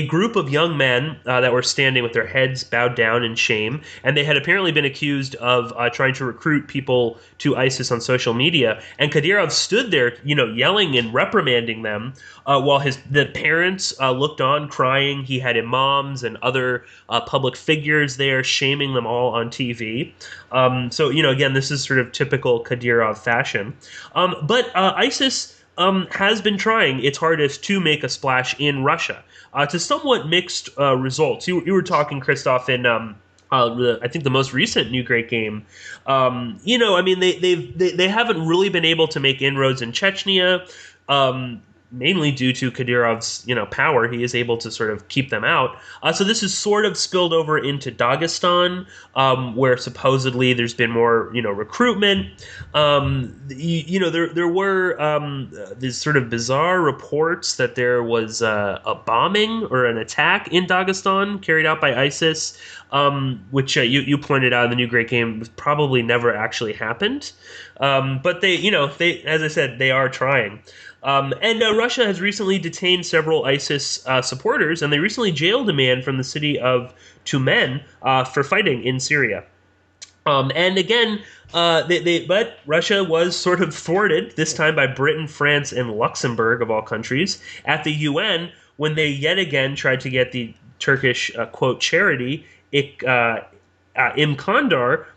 group of young men that were standing with their heads bowed down in shame, and they had apparently been accused of trying to recruit people to ISIS on social media. And Kadyrov stood there, yelling and reprimanding them, while the parents looked on, crying. He had imams and other public figures there, shaming them all on TV. So again, this is sort of typical Kadyrov fashion. But ISIS has been trying its hardest to make a splash in Russia, to somewhat mixed results. You were talking, Christoph, in I think the most recent New Great Game. They haven't really been able to make inroads in Chechnya. Mainly due to Kadyrov's, power, he is able to sort of keep them out. So this is sort of spilled over into Dagestan, where supposedly there's been more, recruitment. There were these sort of bizarre reports that there was a bombing or an attack in Dagestan carried out by ISIS, which you pointed out in the New Great Game probably never actually happened. But they, as I said, they are trying. And Russia has recently detained several ISIS supporters, and they recently jailed a man from the city of Tumen for fighting in Syria. And again, but Russia was sort of thwarted, this time by Britain, France, and Luxembourg, of all countries, at the UN when they yet again tried to get the Turkish, quote, charity, Imkandar,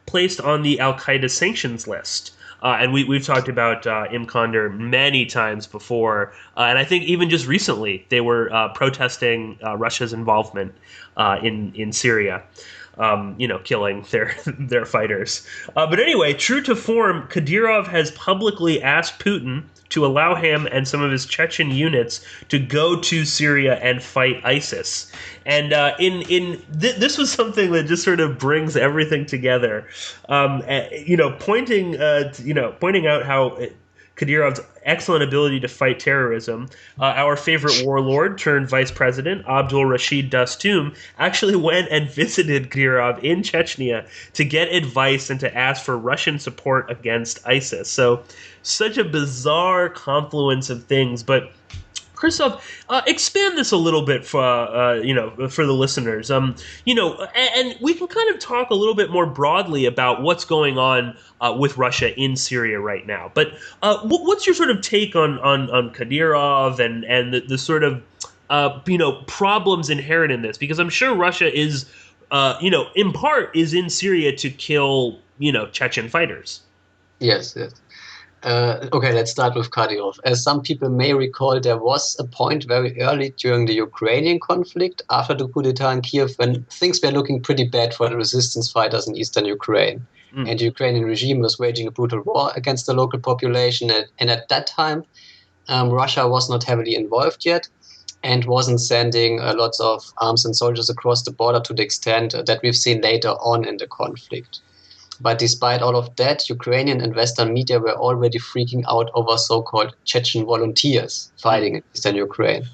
placed on the Al-Qaeda sanctions list. And we've talked about Imkandar many times before. And I think even just recently, they were protesting Russia's involvement in Syria, killing their fighters. But anyway, true to form, Kadyrov has publicly asked Putin to allow him and some of his Chechen units to go to Syria and fight ISIS. And this was something that just sort of brings everything together, pointing out how Kadyrov's excellent ability to fight terrorism. Our favorite warlord turned vice president, Abdul Rashid Dastum, actually went and visited Kadyrov in Chechnya to get advice and to ask for Russian support against ISIS. So, such a bizarre confluence of things. But Christoph, expand this a little bit for the listeners. And we can kind of talk a little bit more broadly about what's going on with Russia in Syria right now. But what's your sort of take on Kadyrov and the sort of problems inherent in this? Because I'm sure Russia is in part is in Syria to kill Chechen fighters. Yes. Okay, let's start with Kadyrov. As some people may recall, there was a point very early during the Ukrainian conflict, after the coup d'etat in Kiev, when things were looking pretty bad for the resistance fighters in eastern Ukraine. And the Ukrainian regime was waging a brutal war against the local population. And at that time, Russia was not heavily involved yet and wasn't sending lots of arms and soldiers across the border to the extent that we've seen later on in the conflict. But despite all of that, Ukrainian and Western media were already freaking out over so-called Chechen volunteers fighting in eastern Ukraine.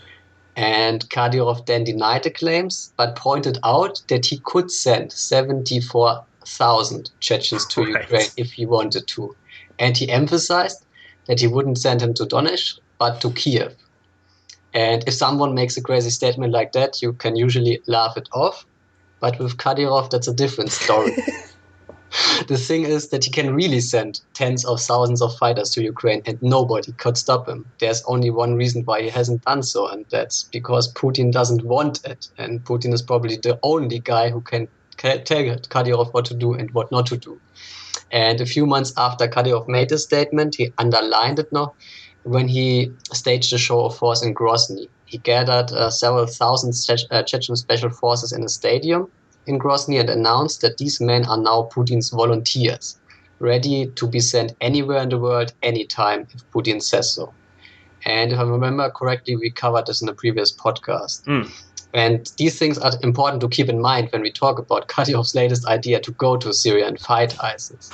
And Kadyrov then denied the claims, but pointed out that he could send 74,000 Chechens to Ukraine if he wanted to. And he emphasized that he wouldn't send them to Donetsk, but to Kiev. And if someone makes a crazy statement like that, you can usually laugh it off. But with Kadyrov, that's a different story. The thing is that he can really send tens of thousands of fighters to Ukraine and nobody could stop him. There's only one reason why he hasn't done so, and that's because Putin doesn't want it. And Putin is probably the only guy who can tell Kadyrov what to do and what not to do. And a few months after Kadyrov made this statement, he underlined it now when he staged a show of force in Grozny. He gathered several thousand Chechen special forces in a stadium in Grozny and announced that these men are now Putin's volunteers, ready to be sent anywhere in the world, anytime, if Putin says so. And if I remember correctly, we covered this in a previous podcast. And these things are important to keep in mind when we talk about Kadyrov's latest idea to go to Syria and fight ISIS.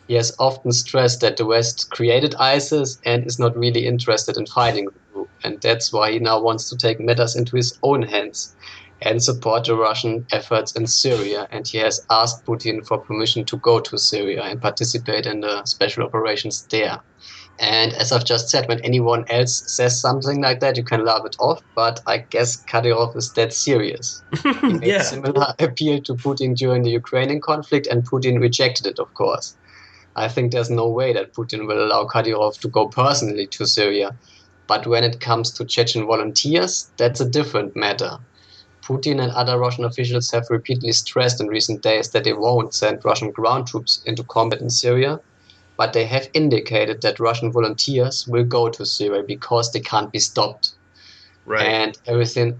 He has often stressed that the West created ISIS and is not really interested in fighting the group. And that's why he now wants to take matters into his own hands and support the Russian efforts in Syria. And he has asked Putin for permission to go to Syria and participate in the special operations there. And as I've just said, when anyone else says something like that, you can laugh it off. But I guess Kadyrov is that serious. He made a similar appeal to Putin during the Ukrainian conflict, and Putin rejected it, of course. I think there's no way that Putin will allow Kadyrov to go personally to Syria. But when it comes to Chechen volunteers, that's a different matter. Putin and other Russian officials have repeatedly stressed in recent days that they won't send Russian ground troops into combat in Syria, but they have indicated that Russian volunteers will go to Syria because they can't be stopped. Right. And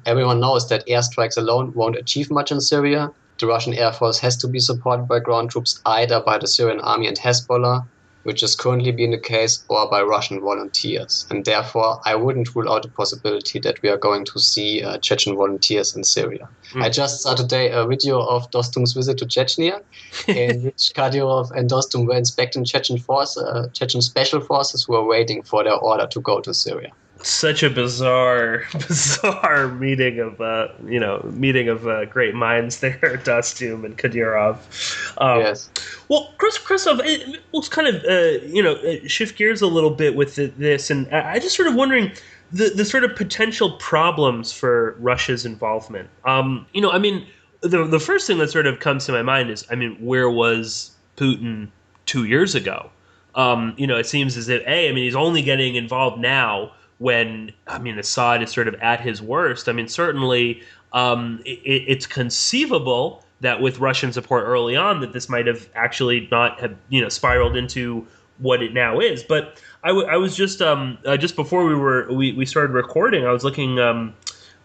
everyone knows that airstrikes alone won't achieve much in Syria. The Russian Air Force has to be supported by ground troops, either by the Syrian army and Hezbollah, which is currently being the case, or by Russian volunteers. And therefore, I wouldn't rule out the possibility that we are going to see Chechen volunteers in Syria. I just saw today a video of Dostum's visit to Chechnya, in which Kadyrov and Dostum were inspecting Chechen special forces who were waiting for their order to go to Syria. Such a bizarre meeting of great minds there, Dostum and Kadyrov. Yes. Well, Christoph, let's kind of shift gears a little bit with this, and I just sort of wondering the sort of potential problems for Russia's involvement. The first thing that sort of comes to my mind is, where was Putin 2 years ago? It seems as if he's only getting involved now when Assad is sort of at his worst. Certainly it's conceivable that with Russian support early on that this might have actually not have spiraled into what it now is. But I was just before we started recording, I was looking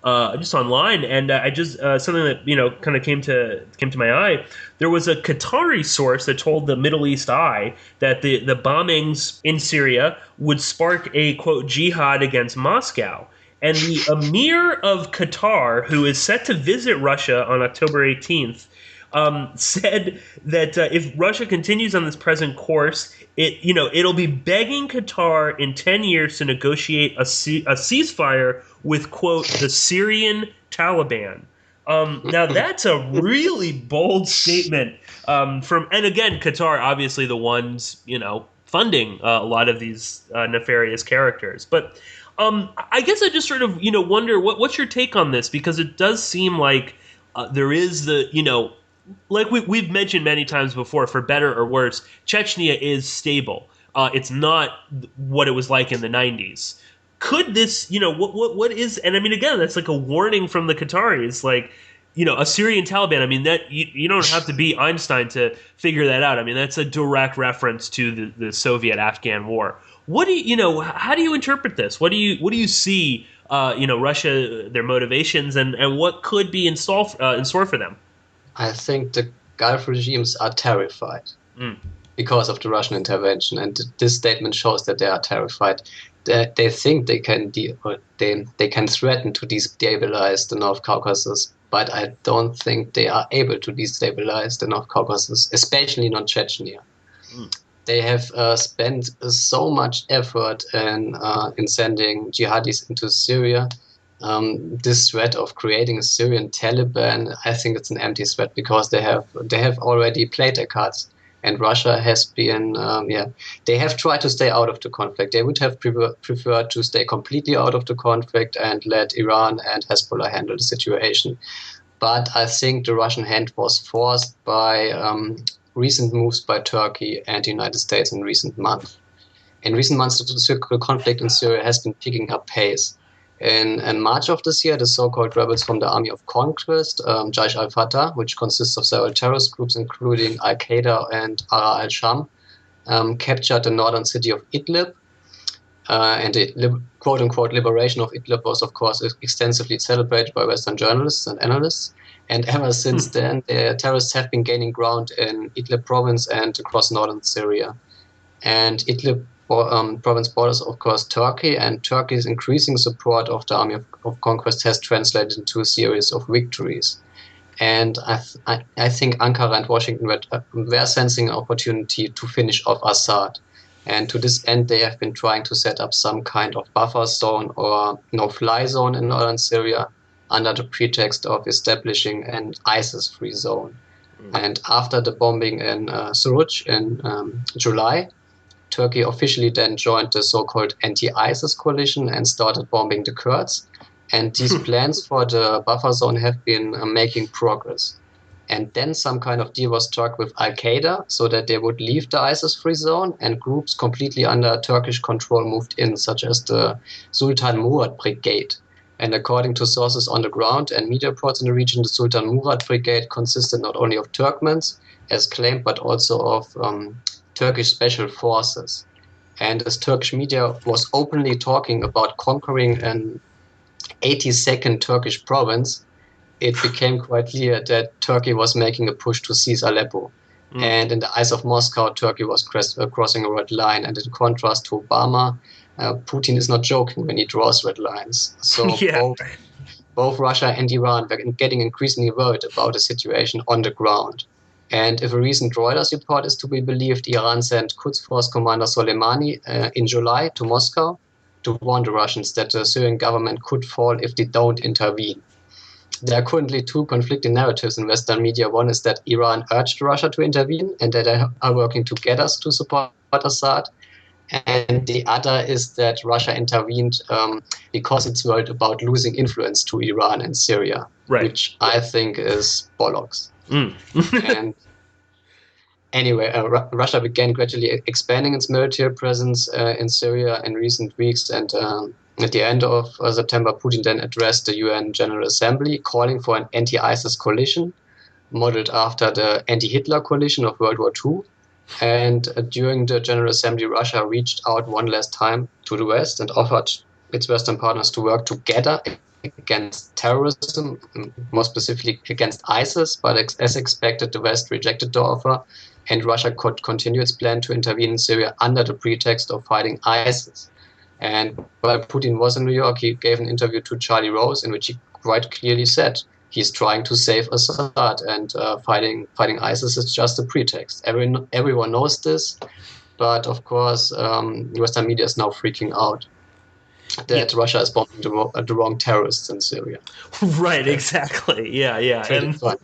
just online, and I just something that kind of came to my eye. There was a Qatari source that told the Middle East Eye that the bombings in Syria would spark a, quote, jihad against Moscow. And the Emir of Qatar, who is set to visit Russia on October 18th, said that if Russia continues on this present course, it'll be begging Qatar in 10 years to negotiate a ceasefire with, quote, the Syrian Taliban. Now that's a really bold statement and again, Qatar, obviously the ones, funding a lot of these nefarious characters. But I guess I just sort of, wonder what's your take on this? Because it does seem like there is like we've mentioned many times before, for better or worse, Chechnya is stable. It's not what it was like in the 90s. Could this, what is, and again, that's like a warning from the Qataris, like, a Syrian Taliban. That you don't have to be Einstein to figure that out. That's a direct reference to the Soviet-Afghan war. What do you, how do you interpret this? What do you see, Russia, their motivations, and what could be in store for them? I think the Gulf regimes are terrified because of the Russian intervention, and this statement shows that they are terrified. They think they can they can threaten to destabilize the North Caucasus, but I don't think they are able to destabilize the North Caucasus, especially not Chechnya. They have spent so much effort in sending jihadis into Syria. This threat of creating a Syrian Taliban, I think it's an empty threat, because they have already played their cards, and Russia has been they have tried to stay out of the conflict. They would have preferred to stay completely out of the conflict and let Iran and Hezbollah handle the situation. But I think the Russian hand was forced by recent moves by Turkey and the United States in recent months. In recent months, the conflict in Syria has been picking up pace. In March of this year, the so-called rebels from the Army of Conquest, Jaish al-Fatah, which consists of several terrorist groups, including Al-Qaeda and Ara al-Sham, captured the northern city of Idlib. And the quote-unquote liberation of Idlib was, of course, extensively celebrated by Western journalists and analysts. And ever since then, the terrorists have been gaining ground in Idlib province and across northern Syria. And Idlib province borders, of course, Turkey, and Turkey's increasing support of the Army of Conquest has translated into a series of victories. And I think Ankara and Washington were sensing an opportunity to finish off Assad. And to this end, they have been trying to set up some kind of buffer zone or no-fly zone in northern Syria under the pretext of establishing an ISIS-free zone. And after the bombing in Suruc in July, Turkey officially then joined the so-called anti-ISIS coalition and started bombing the Kurds. And these plans for the buffer zone have been making progress. And then some kind of deal was struck with Al-Qaeda so that they would leave the ISIS-free zone, and groups completely under Turkish control moved in, such as the Sultan Murad Brigade. And according to sources on the ground and media reports in the region, the Sultan Murad Brigade consisted not only of Turkmens, as claimed, but also of Turkish special forces. And as Turkish media was openly talking about conquering an 82nd Turkish province, it became quite clear that Turkey was making a push to seize Aleppo. And in the eyes of Moscow, Turkey was crossing a red line. And in contrast to Obama, Putin is not joking when he draws red lines. So both Russia and Iran were getting increasingly worried about the situation on the ground. And if a recent Reuters report is to be believed, Iran sent Quds Force Commander Soleimani in July to Moscow to warn the Russians that the Syrian government could fall if they don't intervene. There are currently two conflicting narratives in Western media. One is that Iran urged Russia to intervene and that they are working together to support Assad. And the other is that Russia intervened because it's worried about losing influence to Iran and Syria, which I think is bollocks. And anyway, Russia began gradually expanding its military presence in Syria in recent weeks, and at the end of September, Putin then addressed the UN General Assembly, calling for an anti-ISIS coalition, modeled after the anti-Hitler coalition of World War II. And during the General Assembly, Russia reached out one last time to the West and offered its Western partners to work together against terrorism, more specifically against ISIS. But as expected, the West rejected the offer, and Russia could continue its plan to intervene in Syria under the pretext of fighting ISIS. And while Putin was in New York, he gave an interview to Charlie Rose in which he quite clearly said he's trying to save Assad, and fighting ISIS is just a pretext. Everyone knows this, but of course, Western media is now freaking out that Russia is bombing the wrong terrorists in Syria. Right, exactly. Yeah. And fun.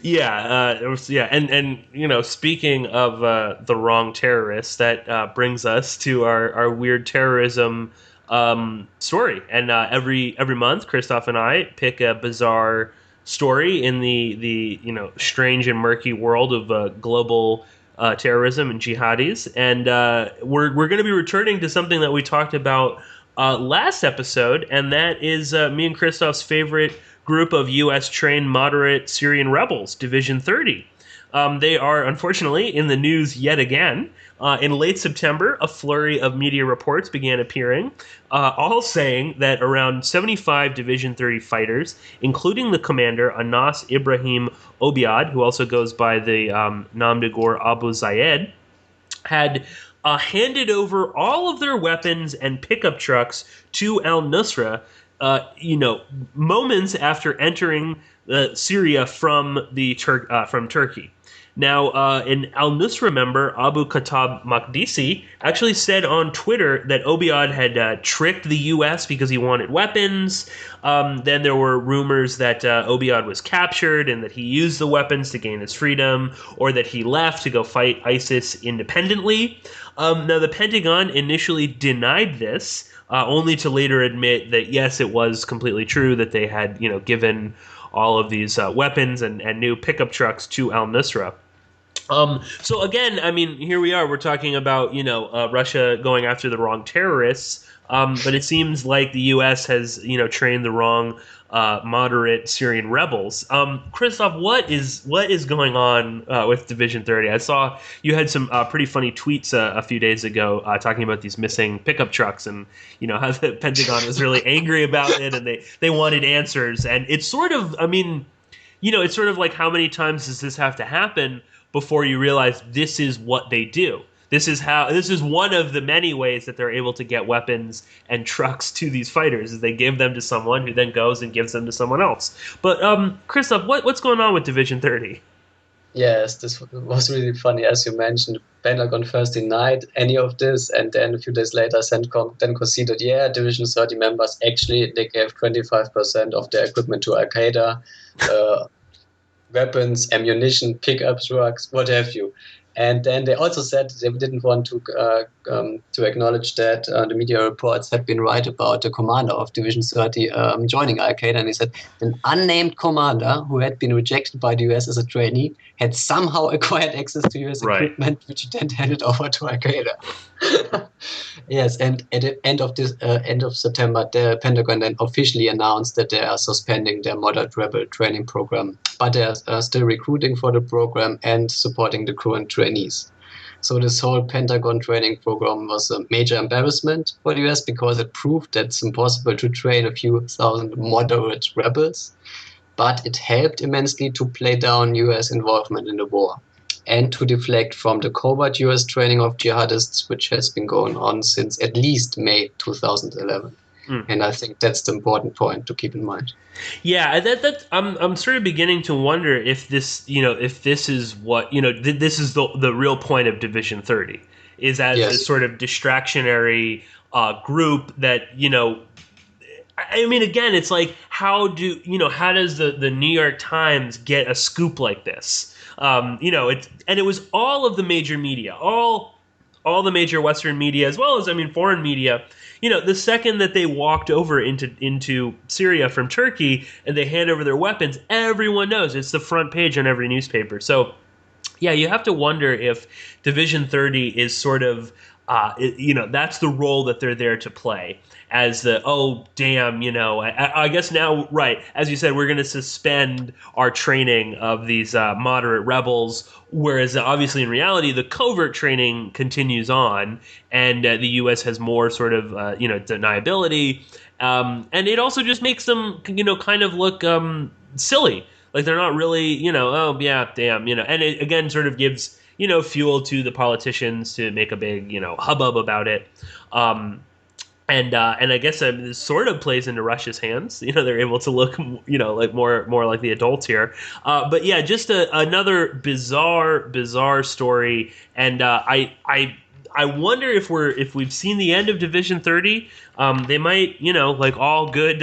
And you know, speaking of the wrong terrorists, that brings us to our weird terrorism story. And every month, Christoph and I pick a bizarre story in the strange and murky world of global terrorism and jihadis. And we're going to be returning to something that we talked about last episode, and that is me and Christoph's favorite group of U.S.-trained moderate Syrian rebels, Division 30. They are, unfortunately, in the news yet again. In late September, a flurry of media reports began appearing, all saying that around 75 Division 30 fighters, including the commander Anas Ibrahim Obiad, who also goes by the Namdegor Abu Zayed, had handed over all of their weapons and pickup trucks to al-Nusra, moments after entering Syria from Turkey. Now, an al-Nusra member, Abu Khattab Makdisi, actually said on Twitter that Obiad had tricked the U.S. because he wanted weapons. Then there were rumors that Obiad was captured and that he used the weapons to gain his freedom, or that he left to go fight ISIS independently. Now, the Pentagon initially denied this, only to later admit that, yes, it was completely true that they had, given all of these weapons and new pickup trucks to al-Nusra. So again, I mean, here we are. We're talking about, Russia going after the wrong terrorists. But it seems like the U.S. has, trained the wrong moderate Syrian rebels. Christoph, what is going on with Division 30? I saw you had some pretty funny tweets a few days ago talking about these missing pickup trucks, and how the Pentagon was really angry about it, and they wanted answers. And it's sort of, it's sort of like, how many times does this have to happen before you realize this is what they do? This is one of the many ways that they're able to get weapons and trucks to these fighters, is they give them to someone who then goes and gives them to someone else. But Christoph, what's going on with Division 30? Yes, this was really funny. As you mentioned, Pentagon first denied any of this, and then a few days later CENTCOM then conceded, Division 30 members, actually, they gave 25% of their equipment to Al-Qaeda, weapons, ammunition, pickup trucks, what have you. And then they also said they didn't want to acknowledge that the media reports had been right about the commander of Division 30 joining Al-Qaeda. And he said an unnamed commander who had been rejected by the US as a trainee had somehow acquired access to US equipment, which he then handed over to Al-Qaeda. Yes, and at the end of September, the Pentagon then officially announced that they are suspending their moderate rebel training program, but they are still recruiting for the program and supporting the current trainees. So this whole Pentagon training program was a major embarrassment for the US because it proved that it's impossible to train a few thousand moderate rebels, but it helped immensely to play down US involvement in the war and to deflect from the covert US training of jihadists, which has been going on since at least May 2011. And I think that's the important point to keep in mind. Yeah, I'm sort of beginning to wonder if this, if this is what, this is the real point of Division 30, is as this sort of distractionary group that, I mean, again, it's like, how does the New York Times get a scoop like this? It was all of the major media, all the major Western media, as well as, foreign media. The second that they walked over into Syria from Turkey and they hand over their weapons, everyone knows. It's the front page on every newspaper. So, yeah, you have to wonder if Division 30 is sort of, that's the role that they're there to play. As the, I guess now, right, as you said, we're going to suspend our training of these moderate rebels, whereas obviously in reality, the covert training continues on, and the U.S. has more sort of, deniability. And it also just makes them, kind of look silly. Like they're not really, and it again sort of gives, fuel to the politicians to make a big, hubbub about it. And I guess this sort of plays into Russia's hands. They're able to look, like more like the adults here. But yeah, just another bizarre story. And I wonder if we've seen the end of Division 30. They might, like all good,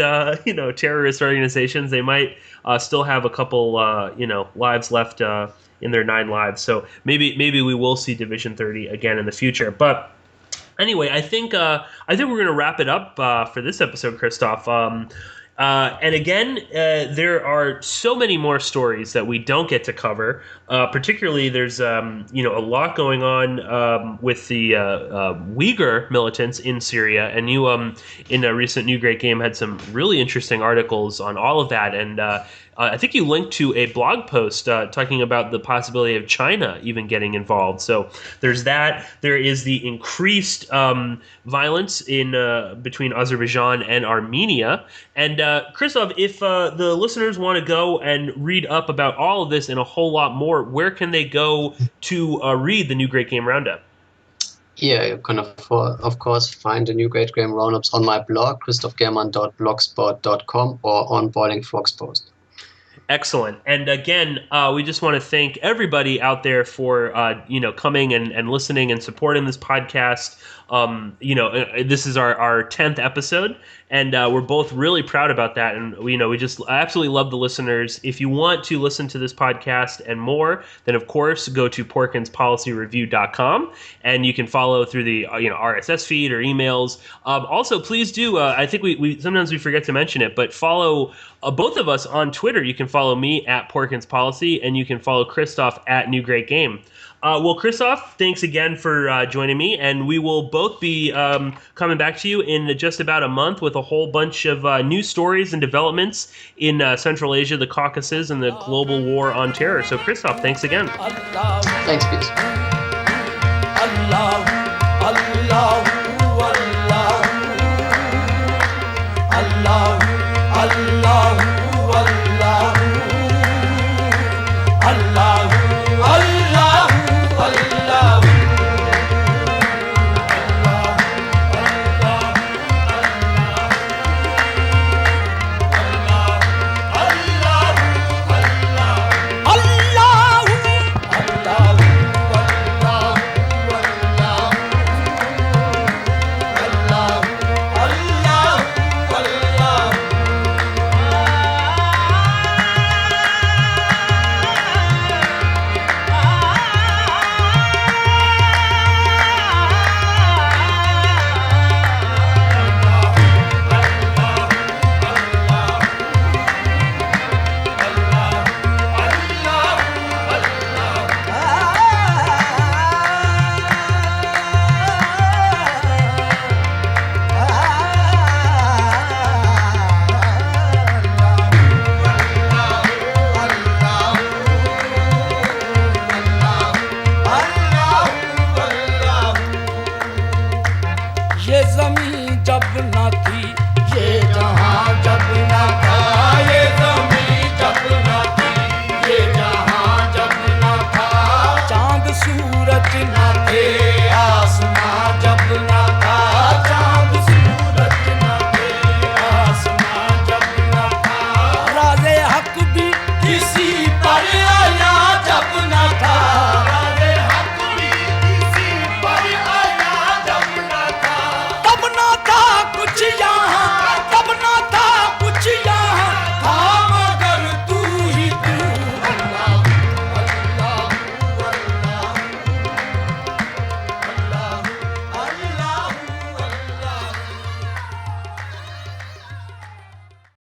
terrorist organizations, they might still have a couple, lives left in their 9 lives. So maybe we will see Division 30 again in the future. But anyway, I think we're going to wrap it up for this episode, Christoph. And again, there are so many more stories that we don't get to cover. Particularly, there's a lot going on with the Uyghur militants in Syria, and you in a recent New Great Game had some really interesting articles on all of that. And I think you linked to a blog post talking about the possibility of China even getting involved. So there's that. There is the increased violence in between Azerbaijan and Armenia. And Christoph, if the listeners want to go and read up about all of this and a whole lot more, where can they go to read the New Great Game Roundup? Yeah, you can of course find the New Great Game Roundups on my blog, christophgerman.blogspot.com, or on Boiling Frogs Post. Excellent. And again, we just want to thank everybody out there for coming and listening and supporting this podcast. This is our 10th episode, and we're both really proud about that. And we just absolutely love the listeners. If you want to listen to this podcast and more, then of course go to porkinspolicyreview.com, and you can follow through the RSS feed or emails. Also, please do. I think we sometimes we forget to mention it, but follow both of us on Twitter. You can follow me at Porkins Policy, and you can follow Christoph at New Great Game. Well, Christoph, thanks again for joining me, and we will both be coming back to you in just about a month with a whole bunch of news stories and developments in Central Asia, the Caucasus, and the global war on terror. So, Christoph, thanks again. Thanks, peace. Allah, Allah, Allah, Allah, Allah, Allah.